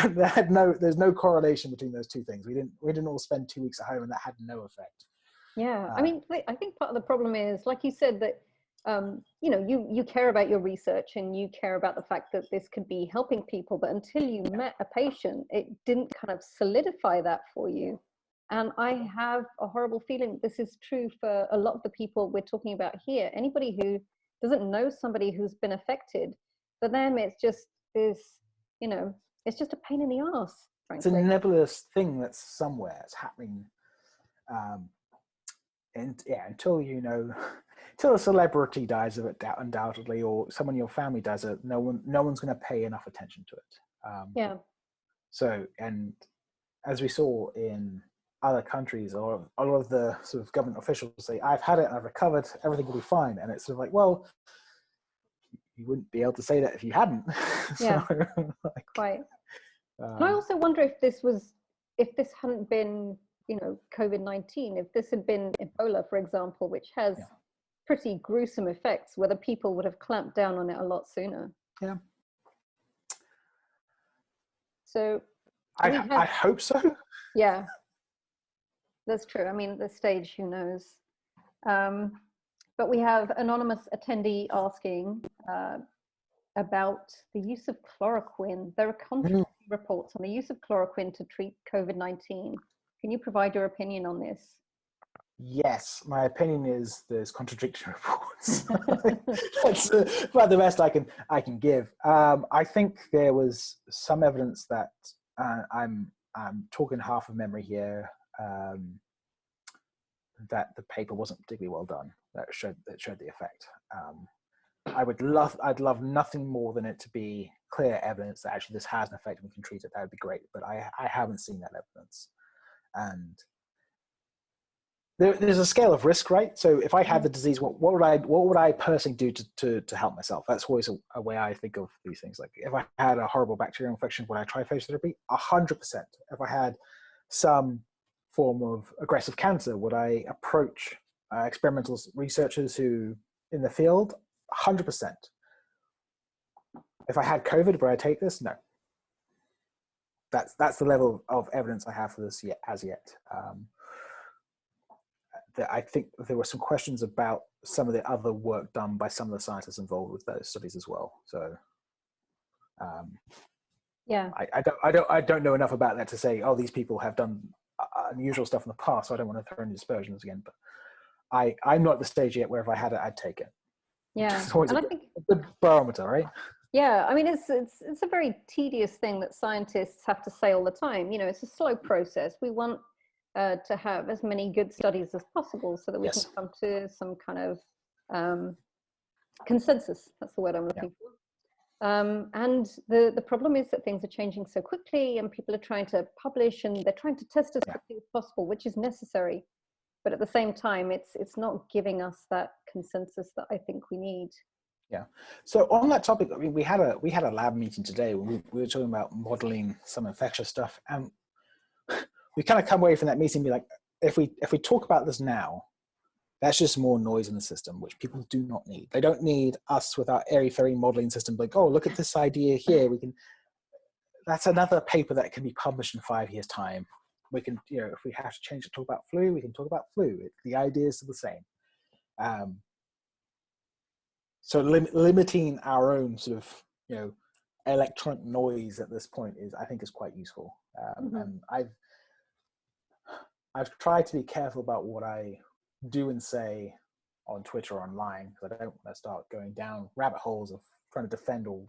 There's no correlation between those two things. We didn't all spend 2 weeks at home, and that had no effect. Yeah, I mean, I think part of the problem is, like you said, that you care about your research and you care about the fact that this could be helping people, but until you met a patient, it didn't kind of solidify that for you. And I have a horrible feeling this is true for a lot of the people we're talking about here. Anybody who doesn't know somebody who's been affected, for them it's just this, it's just a pain in the ass, frankly. It's a nebulous thing that's somewhere. It's happening. And yeah, until a celebrity dies of it, undoubtedly, or someone in your family does it, no one's going to pay enough attention to it. Yeah. So, and as we saw in other countries, or a lot of the sort of government officials say, "I've had it, I've recovered, everything will be fine," and it's sort of like, well, you wouldn't be able to say that if you hadn't. Yeah. Quite. And I also wonder if this hadn't been, COVID-19, if this had been Ebola, for example, which has pretty gruesome effects, whether people would have clamped down on it a lot sooner. Yeah. So I hope so. Yeah, that's true. I mean, at this stage, who knows? But we have anonymous attendee asking about the use of chloroquine. There are contradicting reports on the use of chloroquine to treat COVID-19. Can you provide your opinion on this? Yes, my opinion is there's contradictory reports. That's about the best I can give. I think there was some evidence that I'm talking half of memory here, that the paper wasn't particularly well done. That showed the effect. I'd love nothing more than it to be clear evidence that actually this has an effect and we can treat it. That would be great, but I haven't seen that evidence. And there's a scale of risk, right? So if I had the disease, what would I personally do to help myself? That's always a way I think of these things. Like if I had a horrible bacterial infection, would I try phage therapy? 100%. If I had some form of aggressive cancer, would I approach experimental researchers who in the field? 100%. If I had COVID, would I take this? No. That's the level of evidence I have for this as yet. I think there were some questions about some of the other work done by some of the scientists involved with those studies as well. So, yeah, I don't know enough about that to say, oh, these people have done unusual stuff in the past, so I don't want to throw any aspersions again. But I'm not at the stage yet where if I had it, I'd take it. Yeah, It's always and a good barometer, right? Yeah, I mean, it's a very tedious thing that scientists have to say all the time. You know, it's a slow process. We want to have as many good studies as possible so that we can come to some kind of consensus. That's the word I'm looking for. And the problem is that things are changing so quickly and people are trying to publish and they're trying to test as quickly as possible, which is necessary. But at the same time, it's not giving us that consensus that I think we need. Yeah. So on that topic, I mean, we had a lab meeting today where we were talking about modeling some infectious stuff, and we kind of come away from that meeting and be like, if we talk about this now, that's just more noise in the system, which people do not need. They don't need us with our airy-fairy modeling system, like, oh, look at this idea here. That's another paper that can be published in 5 years' time. We can, if we have to change it to talk about flu, we can talk about flu. The ideas are the same. So limiting our own sort of, electronic noise at this point I think is quite useful. And I've tried to be careful about what I do and say on Twitter or online, because I don't want to start going down rabbit holes of trying to defend or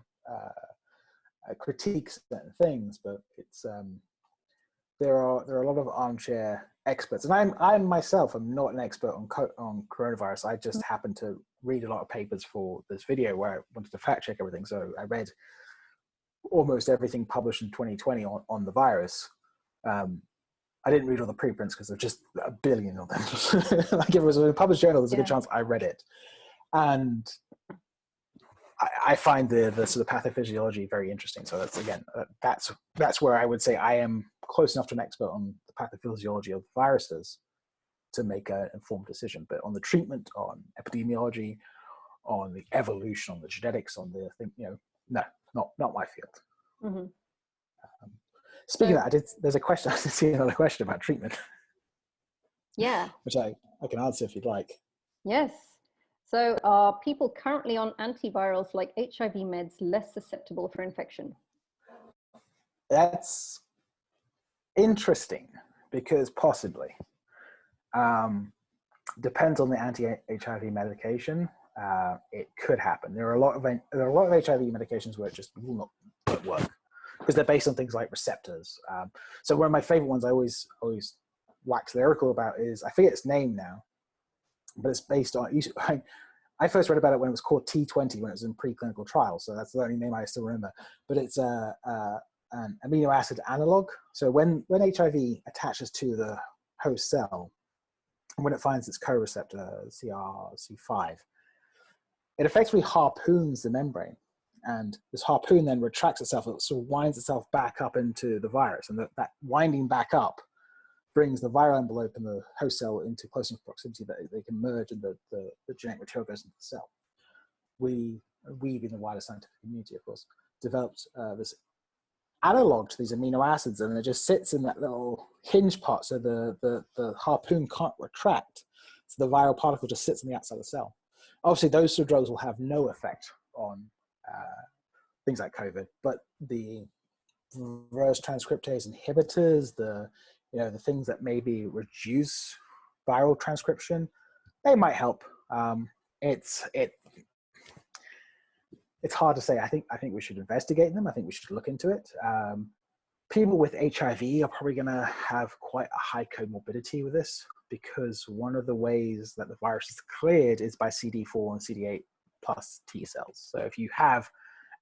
critique certain things. But it's there are a lot of armchair experts, and I myself am not an expert on coronavirus. I just happened to read a lot of papers for this video where I wanted to fact check everything. So I read almost everything published in 2020 on the virus. I didn't read all the preprints because there's just a billion of them. Like if it was a published journal, there's a good chance I read it. And I find the sort of pathophysiology very interesting. So that's where I would say I am close enough to an expert on the pathophysiology of viruses to make an informed decision. But on the treatment, on epidemiology, on the evolution, on the genetics, on the thing, no, not my field. Mm-hmm. Speaking of that, there's a question. I did see another question about treatment. Yeah. Which I can answer if you'd like. Yes. So are people currently on antivirals like HIV meds less susceptible for infection? That's interesting, because possibly. Depends on the anti-HIV medication. It could happen. There are a lot of HIV medications where it just will not work because they're based on things like receptors. So one of my favorite ones I always wax lyrical about is, I forget its name now, but it's based on, I first read about it when it was called T20 when it was in preclinical trials. So that's the only name I still remember. But it's an amino acid analog. So when HIV attaches to the host cell, and when it finds its co-receptor, CRC5, it effectively harpoons the membrane. And this harpoon then retracts itself, it sort of winds itself back up into the virus. And that winding back up brings the viral envelope and the host cell into close enough proximity that they can merge and the genetic material goes into the cell. We being the wider scientific community, of course, developed this analog to these amino acids, and it just sits in that little hinge part, so the harpoon can't retract. So the viral particle just sits on the outside of the cell. Obviously, those sort of drugs will have no effect on things like COVID, but the reverse transcriptase inhibitors, the things that maybe reduce viral transcription, they might help. It's hard to say. I think we should investigate them. I think we should look into it. People with HIV are probably going to have quite a high comorbidity with this, because one of the ways that the virus is cleared is by CD4 and CD8 plus T cells. So if you have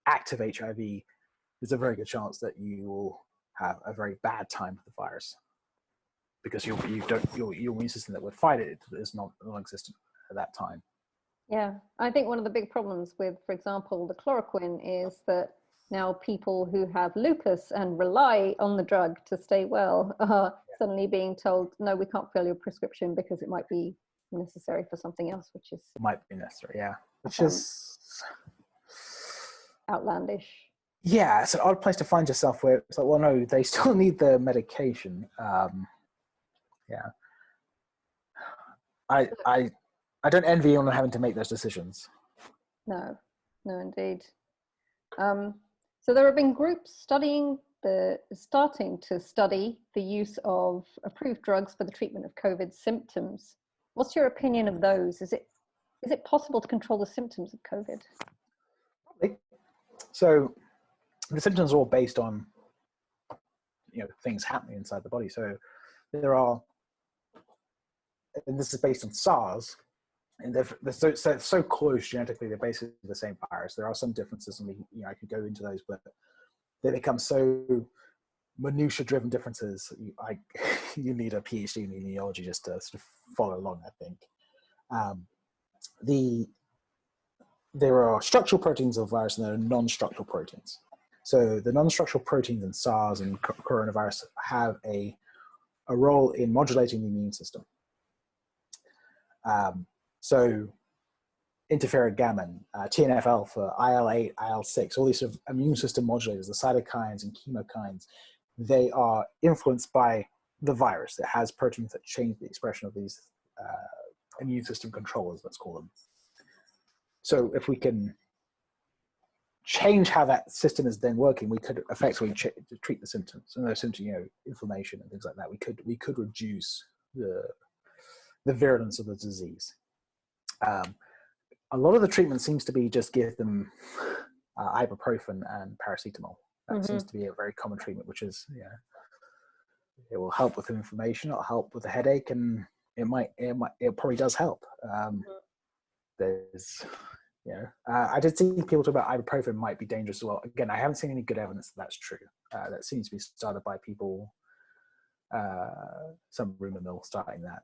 active HIV, there's a very good chance that you will have a very bad time with the virus, because your immune system that would fight it is non-existent at that time. Yeah, I think one of the big problems with, for example, the chloroquine is that now people who have lupus and rely on the drug to stay well are suddenly being told, no, we can't fill your prescription because it might be necessary for something else, which is... Might be necessary, yeah. Which is... outlandish. Yeah, it's an odd place to find yourself where it's like, well, no, they still need the medication. Yeah. I don't envy anyone having to make those decisions. No, indeed. So there have been groups starting to study the use of approved drugs for the treatment of COVID symptoms. What's your opinion of those? Is it possible to control the symptoms of COVID? Probably. So the symptoms are all based on things happening inside the body. So there are, and this is based on SARS, and they're so close genetically, they're basically the same virus. There are some differences, and I could go into those, but they become so minutia-driven differences. You need a PhD in immunology just to sort of follow along, I think. There are structural proteins of virus, and there are non-structural proteins. So the non-structural proteins in SARS and coronavirus have a role in modulating the immune system. So interferon gamma, TNF-alpha, IL-8, IL-6, all these sort of immune system modulators, the cytokines and chemokines, they are influenced by the virus. It has proteins that change the expression of these immune system controllers, let's call them. So if we can change how that system is then working, we could effectively treat the symptoms. And those symptoms, inflammation and things like that, we could reduce the virulence of the disease. A lot of the treatment seems to be just give them ibuprofen and paracetamol. That seems to be a very common treatment, which is, it will help with inflammation, it'll help with the headache, and it probably does help. I did see people talk about ibuprofen might be dangerous as well. Again, I haven't seen any good evidence that that's true. That seems to be started by people, some rumor mill starting that.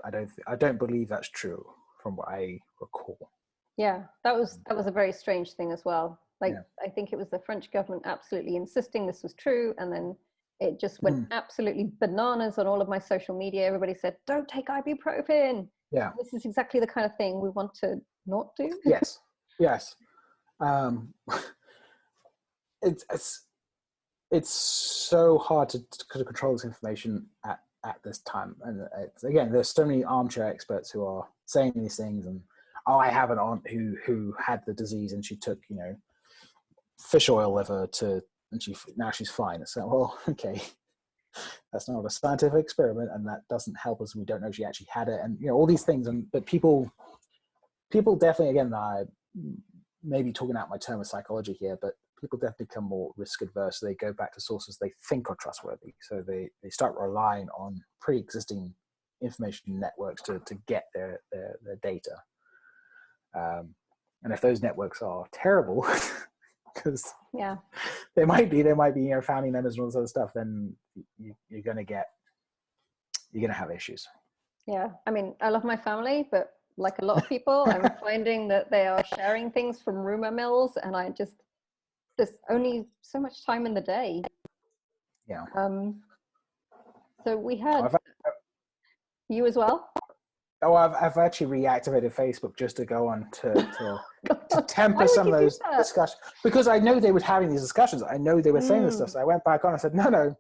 I don't believe that's true from what I recall. Yeah, that was a very strange thing as well. I think it was the French government absolutely insisting this was true, and then it just went absolutely bananas on all of my social media. Everybody said, don't take ibuprofen. Yeah. This is exactly the kind of thing we want to not do. Yes. It's so hard to control this information at this time. And again, there's so many armchair experts who are saying these things, and I have an aunt who had the disease and she took, fish oil liver and now she's fine. So, well, okay, that's not a scientific experiment, and that doesn't help us. We don't know if she actually had it, and all these things. But people definitely, again, maybe talking out my term of psychology here, but people definitely become more risk adverse. They go back to sources they think are trustworthy. So they start relying on pre-existing information networks to get their data. And if those networks are terrible, because they might be family members and all this other stuff, then you're gonna have issues. Yeah, I mean, I love my family, but like a lot of people, I'm finding that they are sharing things from rumor mills, and there's only so much time in the day. Yeah. So we had You as well? Oh, I've actually reactivated Facebook just to go on to temper Why would some of you do those that? discussions, because I know they were having these discussions. I know they were saying this stuff. So I went back on and said, no,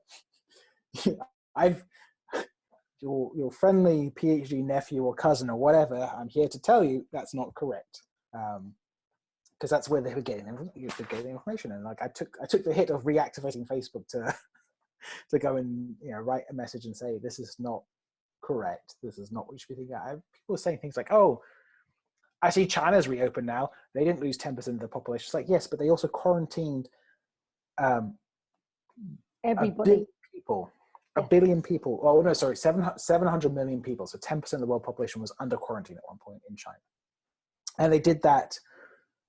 I've your friendly PhD nephew or cousin or whatever. I'm here to tell you that's not correct, because that's where they were getting information. And like I took the hit of reactivating Facebook to go and write a message and say this is not correct. This is not what you should be thinking. People are saying things like, "Oh, I see China's reopened now. They didn't lose 10% of the population." It's like, yes, but they also quarantined Everybody. a billion people. Oh no, sorry, 700 million people. So 10% of the world population was under quarantine at one point in China, and they did that.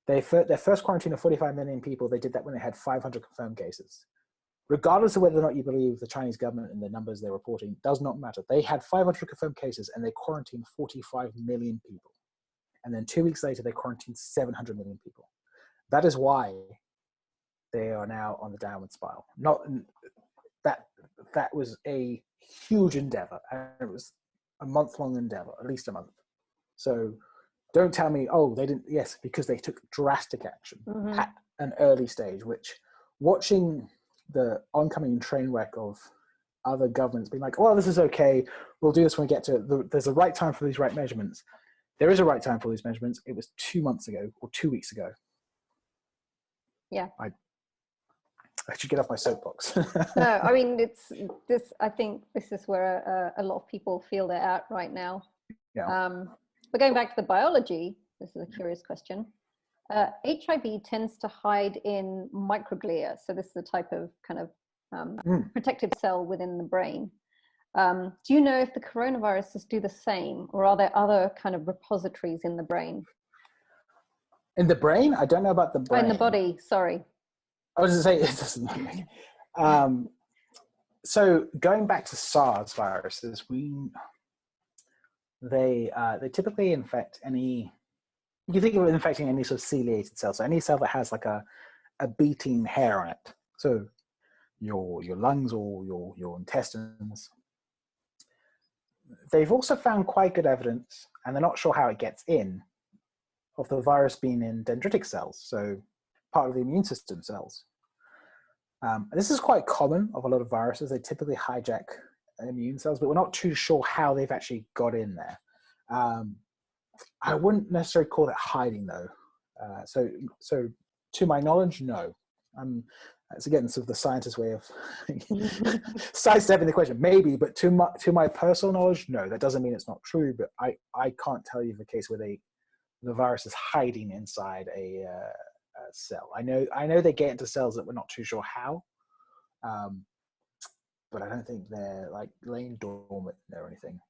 Their first quarantine of 45 million people. They did that when they had 500 confirmed cases. Regardless of whether or not you believe the Chinese government and the numbers they're reporting, does not matter. They had 500 confirmed cases and they quarantined 45 million people. And then 2 weeks later, they quarantined 700 million people. That is why they are now on the downward spiral. Not that was a huge endeavor, and it was a month-long endeavor, at least a month. So don't tell me, oh, they didn't. Yes, because they took drastic action at an early stage, which watching the oncoming train wreck of other governments being like, well, this is okay, we'll do this when we get to it. There's a right time for these right measurements. There is a right time for these measurements. It was 2 months ago or 2 weeks ago. Yeah. I should get off my soapbox. No, I mean, it's this. I think this is where a lot of people feel they're at right now. Yeah. But going back to the biology, this is a curious question. HIV tends to hide in microglia. So this is a type of kind of protective cell within the brain. Do you know if the coronaviruses do the same, or are there other kind of repositories in the brain? In the brain? I don't know about the brain. In the body, sorry. I was going to say, it doesn't. So going back to SARS viruses, they typically infect any. You can think of it infecting any sort of ciliated cell, so any cell that has like a beating hair on it. So your lungs or your intestines. They've also found quite good evidence, and they're not sure how it gets in, of the virus being in dendritic cells, so part of the immune system cells. This is quite common of a lot of viruses. They typically hijack immune cells, but we're not too sure how they've actually got in there. I wouldn't necessarily call it hiding, though. So to my knowledge, no. That's again sort of the scientist way of sidestepping the question. Maybe, but to my personal knowledge, no. That doesn't mean it's not true, but I can't tell you the case where the virus is hiding inside a cell. I know they get into cells that we're not too sure how, but I don't think they're like laying dormant or anything.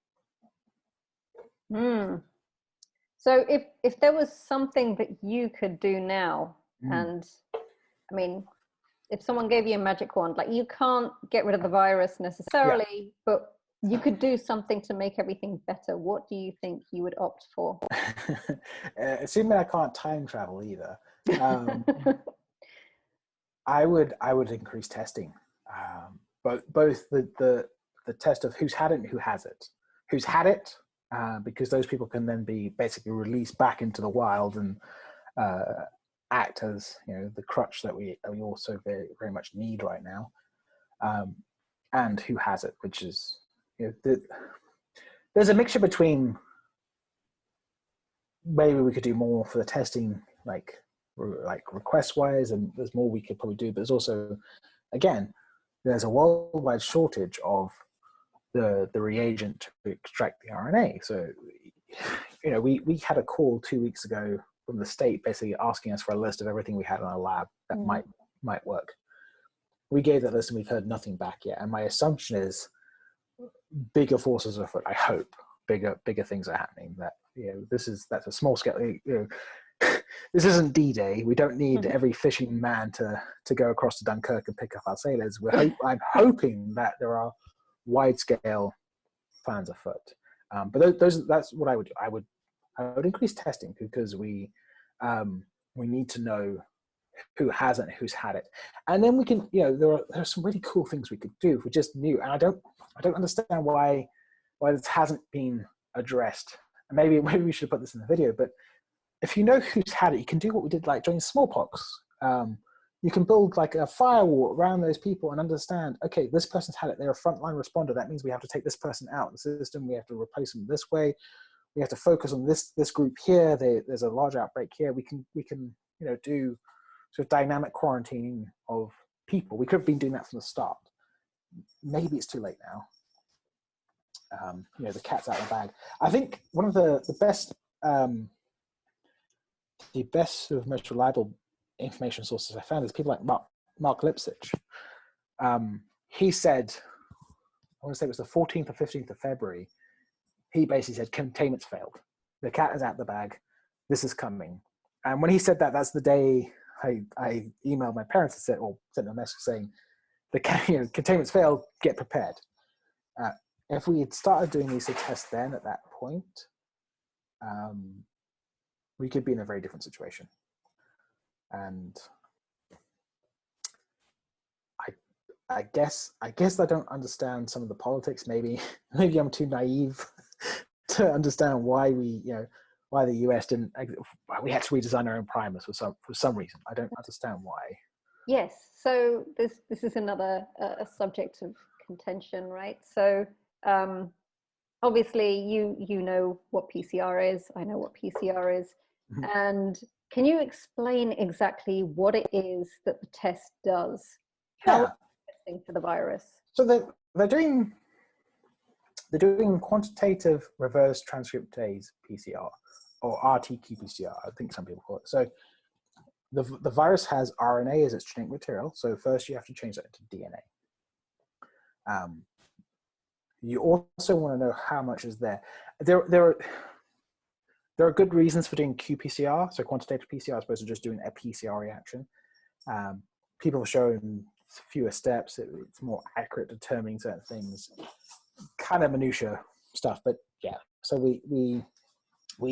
So if there was something that you could do now, and I mean, if someone gave you a magic wand, like you can't get rid of the virus necessarily, but you could do something to make everything better, what do you think you would opt for? Assuming I can't time travel either, I would increase testing, but both the test of who's had it and who has it. Who's had it, because those people can then be basically released back into the wild and act as the crutch that we also very, very much need right now, and who has it, which is there's a mixture between maybe we could do more for the testing, like request wise, and there's more we could probably do, but there's also, again, there's a worldwide shortage of the reagent to extract the RNA. So we had a call 2 weeks ago from the state basically asking us for a list of everything we had in our lab that might work. We gave that list and we've heard nothing back yet, and my assumption is bigger forces are afoot. I hope bigger things are happening. That that's a small scale. This isn't D-Day. We don't need every fishing man to go across to Dunkirk and pick up our sailors. I'm hoping that there are wide scale plans afoot. But that's what I would do. I would increase testing, because we need to know who hasn't, who's had it, and then we can. There are some really cool things we could do if we just knew. And I don't understand why why this hasn't been addressed. And maybe we should have put this in the video, but if you know who's had it, you can do what we did like during smallpox. You can build like a firewall around those people and understand, okay, this person's had it, they're a frontline responder. That means we have to take this person out of the system. We have to replace them this way. We have to focus on this group here. There's a large outbreak here. We can do sort of dynamic quarantining of people. We could have been doing that from the start. Maybe it's too late now. The cat's out of the bag. I think one of the best sort of most reliable information sources I found is people like Mark Lipsitch. He said, I want to say it was the 14th or 15th of February, he basically said, containment's failed. The cat is out the bag. This is coming. And when he said that, that's the day I emailed my parents and said, or sent them a message saying, containment's failed, get prepared. If we had started doing these tests then at that point, we could be in a very different situation. And I guess I don't understand some of the politics. Maybe I'm too naive to understand why why the US didn't. We had to redesign our own primers for some reason. I don't understand why. Yes. So this is another subject of contention, right? So obviously you know what PCR is. I know what PCR is, mm-hmm. And can you explain exactly what it is that the test does? How it's testing for the virus? So they're doing quantitative reverse transcriptase PCR, or RT-qPCR, I think some people call it. So the virus has RNA as its genetic material. So first you have to change that into DNA. You also want to know how much is there. There are good reasons for doing qPCR, so quantitative PCR, as opposed to just doing a PCR reaction. People have shown fewer steps. It's more accurate at determining certain things. Kind of minutia stuff, but yeah. So we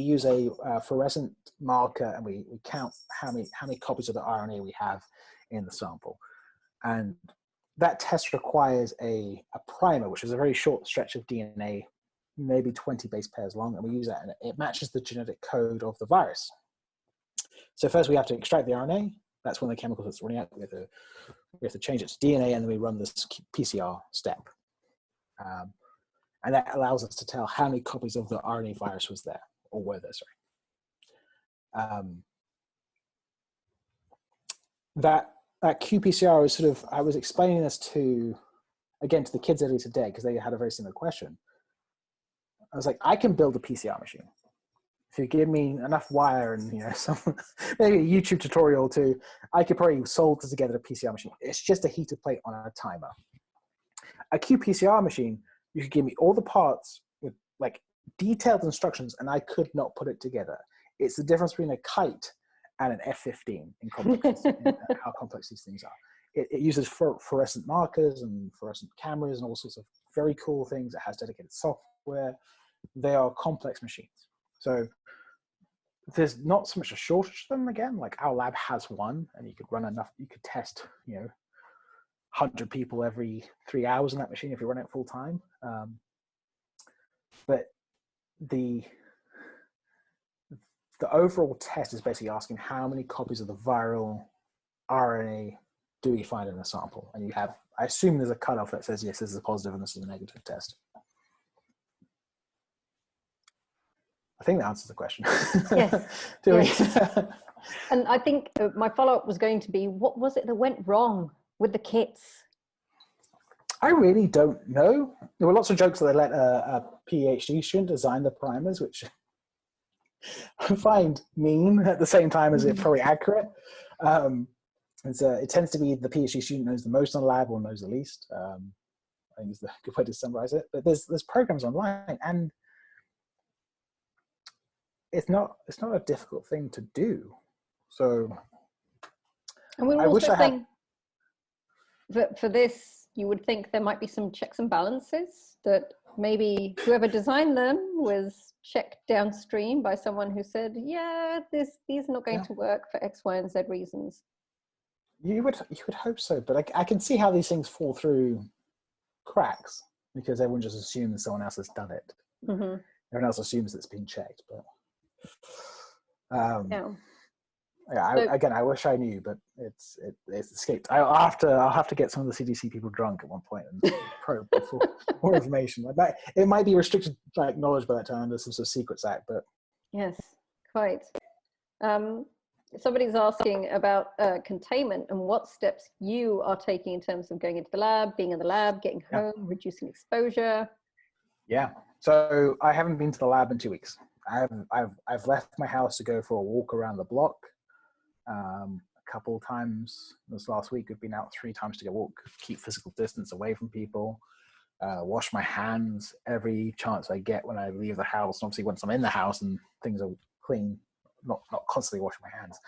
use a fluorescent marker, and we count how many copies of the RNA we have in the sample, and that test requires a primer, which is a very short stretch of DNA, maybe 20 base pairs long, and we use that, and it matches the genetic code of the virus. So first we have to extract the RNA. That's one of the chemicals that's running out. We have to change it to DNA, and then we run this PCR step. And that allows us to tell how many copies of the RNA virus was there, or were there, sorry. That qPCR is sort of, I was explaining this to the kids earlier today, because they had a very similar question. I was like, I can build a PCR machine. If you give me enough wire and maybe a YouTube tutorial too, I could probably solder together a PCR machine. It's just a heater plate on a timer. A qPCR machine, you could give me all the parts with like detailed instructions, and I could not put it together. It's the difference between a kite and an F-15 in how complex these things are. It uses fluorescent markers and fluorescent cameras and all sorts of very cool things. It has dedicated software. They are complex machines. So there's not so much a shortage of them again. Like our lab has one, and you could run enough, you could test, 100 people every 3 hours in that machine if you run it full time. But the overall test is basically asking how many copies of the viral RNA do we find in a sample? And you have, I assume there's a cutoff that says, yes, this is a positive and this is a negative test. I think that answers the question. Yes. Yes. And I think my follow-up was going to be, what was it that went wrong with the kits? I really don't know. There were lots of jokes that they let a PhD student design the primers, which I find mean at the same time as it's probably accurate. It tends to be the PhD student knows the most on the lab or knows the least. I think is the good way to summarize it. But there's programs online, and it's not a difficult thing to do. So and we were also saying that for this, you would think there might be some checks and balances, that maybe whoever designed them was checked downstream by someone who said, yeah, these are not going to work for X, Y, and Z reasons. You would hope so, but I can see how these things fall through cracks. because everyone just assumes someone else has done it. Mm-hmm. Everyone else assumes it's been checked, but Yeah. yeah. Again, I wish I knew, but it's escaped. I'll have to get some of the CDC people drunk at one point and probe for more information. It might be restricted like knowledge by that time under some sort of Secrets Act, but Yes, quite. Somebody's asking about containment and what steps you are taking in terms of going into the lab, being in the lab, getting home, reducing exposure. Yeah. So I haven't been to the lab in 2 weeks. I've left my house to go for a walk around the block. A couple of times this last week. We've been out 3 times to go walk, keep physical distance away from people, wash my hands every chance I get when I leave the house. And obviously, once I'm in the house and things are clean, not constantly washing my hands.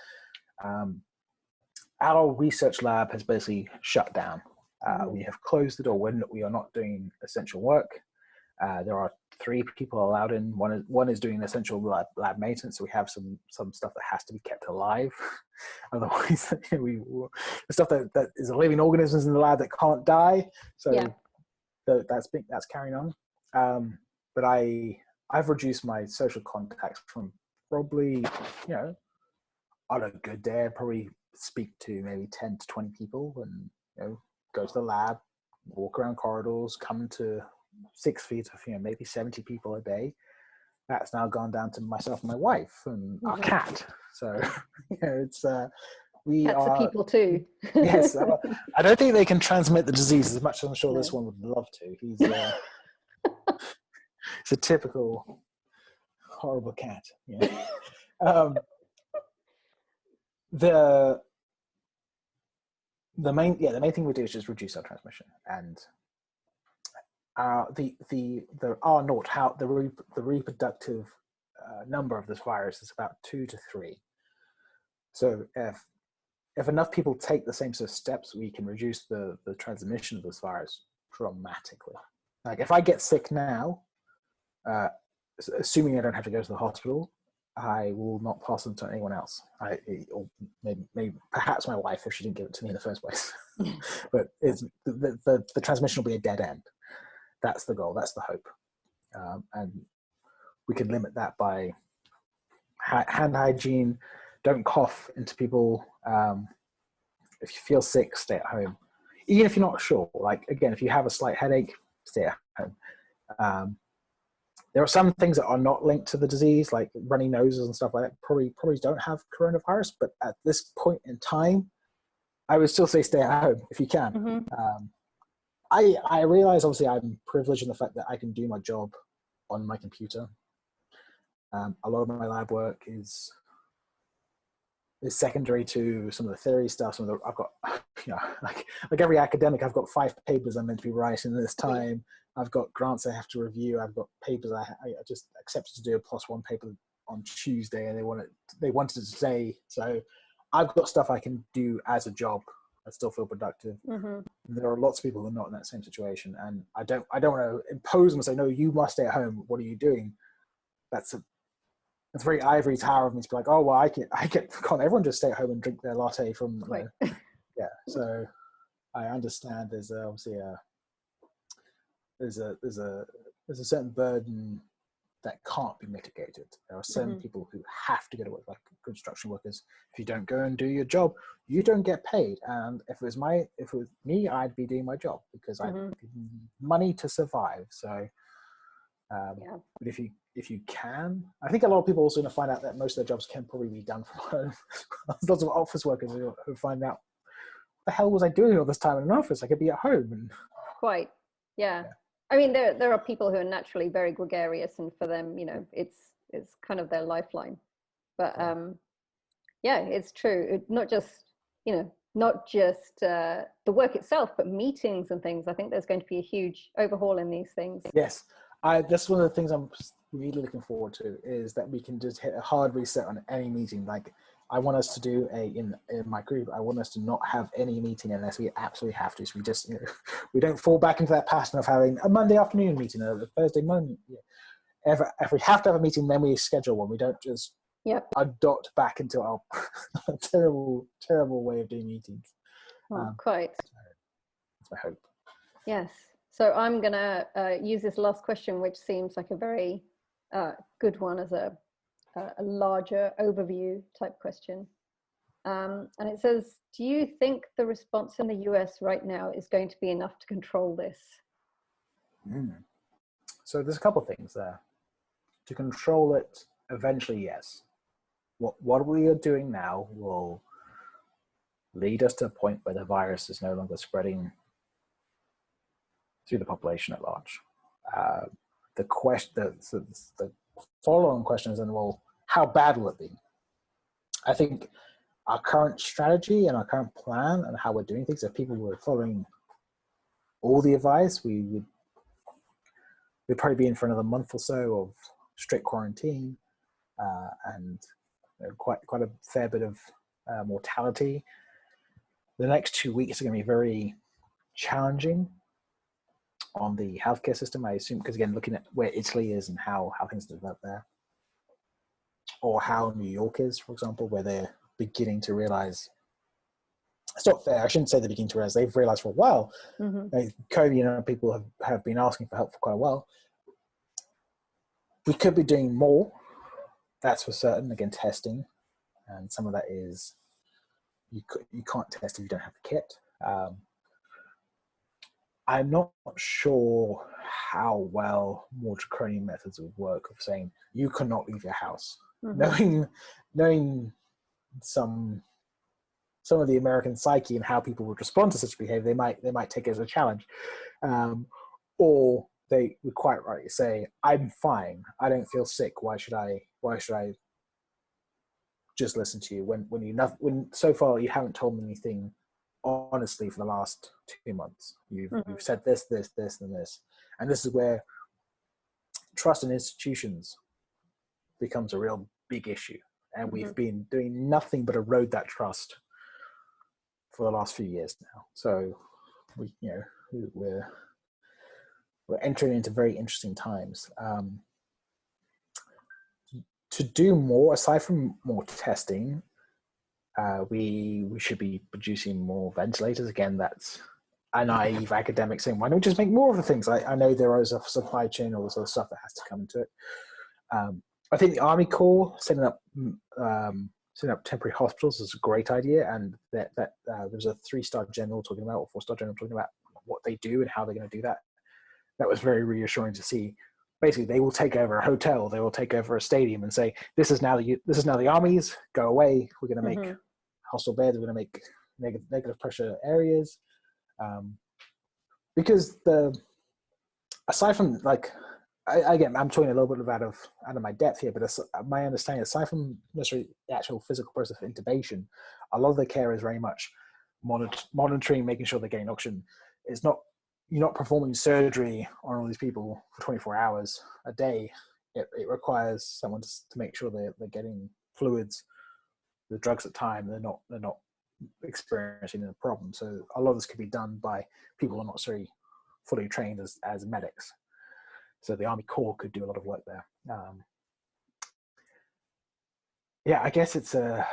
Our research lab has basically shut down. We have closed the door when we are not doing essential work. There are 3 people allowed in. One is doing essential lab maintenance, so we have some stuff that has to be kept alive. Otherwise, the stuff that is living organisms in the lab that can't die. So that's carrying on. But I've reduced my social contacts from probably, on a good day, I'd probably speak to maybe 10 to 20 people and go to the lab, walk around corridors, come to 6 feet of maybe 70 people a day. That's now gone down to myself and my wife and our cat. So it's we cats are people too. Yes, I don't think they can transmit the disease as much as I'm sure this one would love to. He's it's a typical horrible cat. The main thing we do is just reduce our transmission, and the reproductive number of this virus is about 2 to 3. So if enough people take the same sort of steps, we can reduce the transmission of this virus dramatically. Like if I get sick now, assuming I don't have to go to the hospital, I will not pass them to anyone else. Or maybe perhaps my wife if she didn't give it to me in the first place. But the transmission will be a dead end. That's the goal. That's the hope, and we can limit that by hand hygiene. Don't cough into people. If you feel sick, stay at home. Even if you're not sure. Like again, if you have a slight headache, stay at home. There are some things that are not linked to the disease, like runny noses and stuff like that. Probably don't have coronavirus, but at this point in time, I would still say stay at home if you can. Mm-hmm. I realize obviously I'm privileged in the fact that I can do my job on my computer. A lot of my lab work is secondary to some of the theory stuff. I've got, like every academic, I've got 5 papers I'm meant to be writing this time. I've got grants I have to review. I've got papers I just accepted to do a +1 paper on Tuesday, and they wanted it today. So I've got stuff I can do as a job. I still feel productive. Mm-hmm. There are lots of people who are not in that same situation, and I don't want to impose them and say, no, you must stay at home. What are you doing? It's very ivory tower of me to be like, oh well, can't everyone just stay at home and drink their latte from yeah. So I understand there's obviously there's a certain burden that can't be mitigated. There are certain people who have to go to work, like construction workers. If you don't go and do your job, you don't get paid. And if it was me, I'd be doing my job because I need money to survive. So, but if you can, I think a lot of people also going to find out that most of their jobs can probably be done from home. There's lots of office workers who find out, what the hell was I doing all this time in an office? I could be at home. And quite, yeah. I mean, there are people who are naturally very gregarious, and for them, it's kind of their lifeline. But it's true. Not just the work itself, but meetings and things. I think there's going to be a huge overhaul in these things. Yes, that's one of the things I'm really looking forward to, is that we can just hit a hard reset on any meeting. Like I want us to do in my group, I want us to not have any meeting unless we absolutely have to. So we just, we don't fall back into that pattern of having a Monday afternoon meeting or a Thursday morning. If we have to have a meeting, then we schedule one. We don't just adopt back into our terrible way of doing meetings. Quite. That's my hope. Yes. So I'm going to use this last question, which seems like a very good one as a larger overview type question. And it says, do you think the response in the US right now is going to be enough to control this? So there's a couple of things there. To control it, eventually, yes. What we are doing now will lead us to a point where the virus is no longer spreading through the population at large. The follow-on question is then, well, how bad will it be? I think our current strategy and our current plan and how we're doing things, if people were following all the advice, we'd probably be in for another month or so of strict quarantine and quite a fair bit of mortality. The next 2 weeks are going to be very challenging on the healthcare system, I assume, because again, looking at where Italy is and how things develop there, or how New York is, for example, where they're beginning to realize, it's not fair, I shouldn't say they're beginning to realize, they've realized for a while, COVID, people have been asking for help for quite a while. We could be doing more, that's for certain, again, testing, and some of that is, you can't test if you don't have the kit. I'm not sure how well more draconian methods would work of saying you cannot leave your house. Knowing some of the American psyche and how people would respond to such behavior, they might take it as a challenge, or they would quite rightly say, "I'm fine. I don't feel sick. Why should I just listen to you when so far you haven't told me anything honestly for the last 2 months. You've said this, and this. And this is where trust in institutions becomes a real big issue. And we've been doing nothing but erode that trust for the last few years now. So we're entering into very interesting times. To do more, aside from more testing, we should be producing more ventilators. Again, that's a naive academic saying, why don't we just make more of the things? I know there is a supply chain, all this other stuff that has to come into it. I think the Army Corps setting up temporary hospitals is a great idea, and that there's a 3-star general talking about, or 4-star general talking about what they do and how they're going to do that. That was very reassuring to see. Basically, they will take over a hotel, they will take over a stadium, and say, "This is now the Army's. Go away. We're going to make hostile beds. We're going to make negative pressure areas." Because aside from again, I'm talking a little bit out of my depth here, but my understanding, aside from necessarily the actual physical process of intubation, a lot of the care is very much monitoring, making sure they're getting oxygen. You're not performing surgery on all these people for 24 hours a day. It requires someone to make sure they're getting fluids, the drugs at time. They're not experiencing a problem. So a lot of this could be done by people who are not necessarily fully trained as medics. So the Army Corps could do a lot of work there. I guess to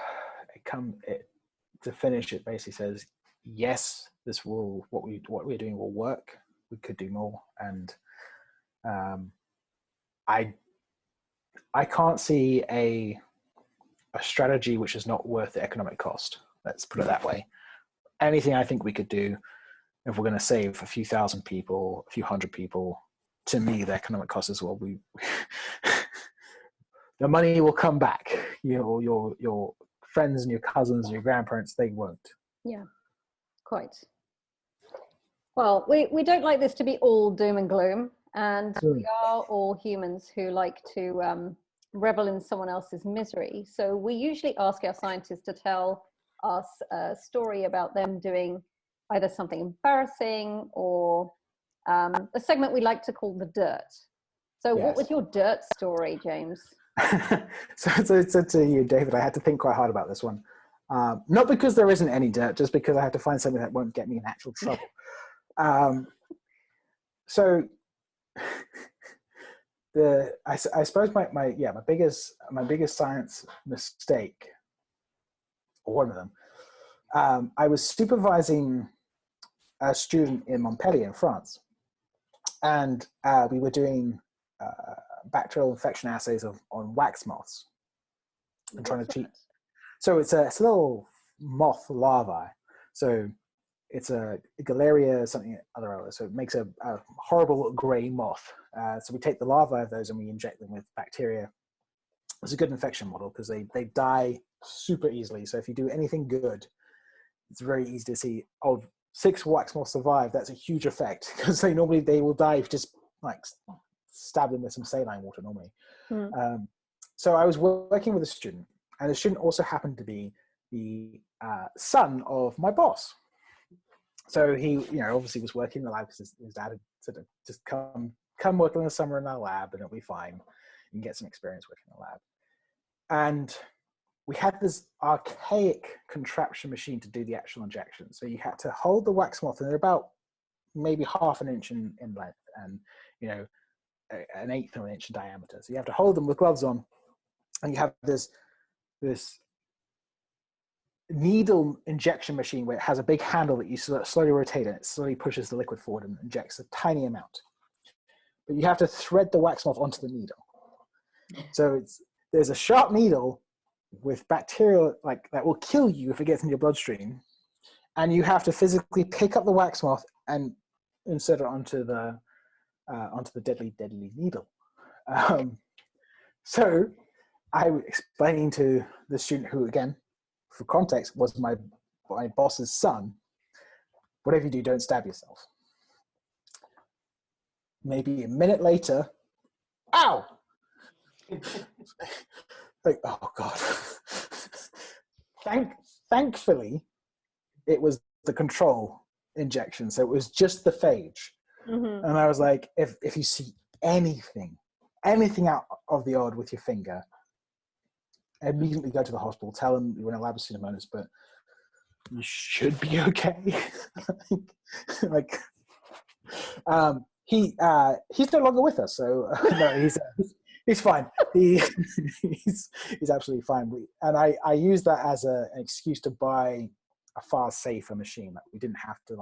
finish, it basically says, yes, what we're doing will work. We could do more, and I can't see a strategy which is not worth the economic cost. Let's put it that way. Anything I think we could do, if we're going to save a few thousand people, a few hundred people, to me, the economic cost is well. The money will come back. Your friends and your cousins and your grandparents, they won't. Yeah, quite. Well, we don't like this to be all doom and gloom, and we are all humans who like to revel in someone else's misery. So we usually ask our scientists to tell us a story about them doing either something embarrassing or a segment we like to call the dirt. So What was your dirt story, James? so to you, David, I had to think quite hard about this one. Not because there isn't any dirt, just because I had to find something that won't get me in actual trouble. I suppose my biggest science mistake, or one of them, I was supervising a student in Montpellier in France, and we were doing bacterial infection assays on wax moths and trying to cheat. So it's a little moth larvae. So it's a Galeria something other. So it makes a horrible little grey moth. So we take the larvae of those and we inject them with bacteria. It's a good infection model because they die super easily. So if you do anything good, it's very easy to see, oh, 6 wax moths survive. That's a huge effect because they will die if you just like stab them with some saline water normally. So I was working with a student, and the student also happened to be the son of my boss. So he, obviously was working in the lab because his dad had said, just come work in the summer in our lab and it'll be fine. You can get some experience working in the lab. And we had this archaic contraption machine to do the actual injection. So you had to hold the wax moth, and they're about maybe half an inch in length and, an eighth of an inch in diameter. So you have to hold them with gloves on, and you have this needle injection machine where it has a big handle that you slowly rotate, and it slowly pushes the liquid forward and injects a tiny amount. But you have to thread the wax moth onto the needle. So there's a sharp needle with bacteria that will kill you if it gets in your bloodstream, and you have to physically pick up the wax moth and insert it onto the deadly needle. So I was explaining to the student, who again, for context, was my boss's son, whatever you do, don't stab yourself. Maybe a minute later, ow! Like, oh God. Thankfully, it was the control injection, so it was just the phage. And I was like, if you see anything out of the odd with your finger, immediately go to the hospital, tell them you're in a lab of Pseudomonas, but you should be okay. He's no longer with us, so no, he's fine. He's absolutely fine. I use that as an excuse to buy a far safer machine. Like, we didn't have to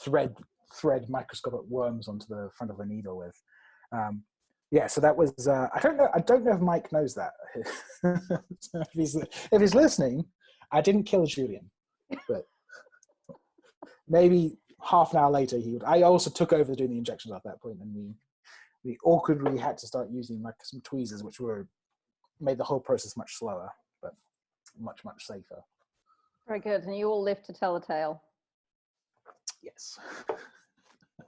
thread microscopic worms onto the front of a needle with. So that was. I don't know if Mike knows that. So if he's listening, I didn't kill Julian, but maybe half an hour later he would. I also took over doing the injections at that point, and we awkwardly had to start using some tweezers, which made the whole process much slower, but much safer. Very good, and you all live to tell the tale. Yes.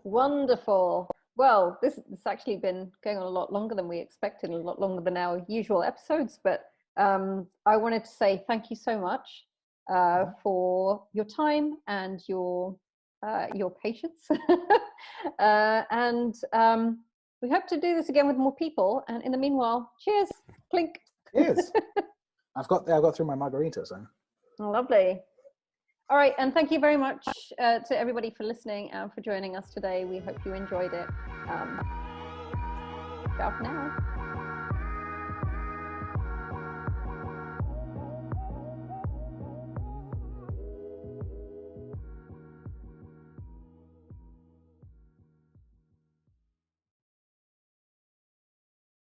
Wonderful. Well, this has actually been going on a lot longer than we expected, a lot longer than our usual episodes, but I wanted to say thank you so much for your time and your patience. And we hope to do this again with more people. And in the meanwhile, cheers, clink. Cheers. I've got through my margarita, so. Oh, lovely. All right, and thank you very much to everybody for listening and for joining us today. We hope you enjoyed it. Ciao for now.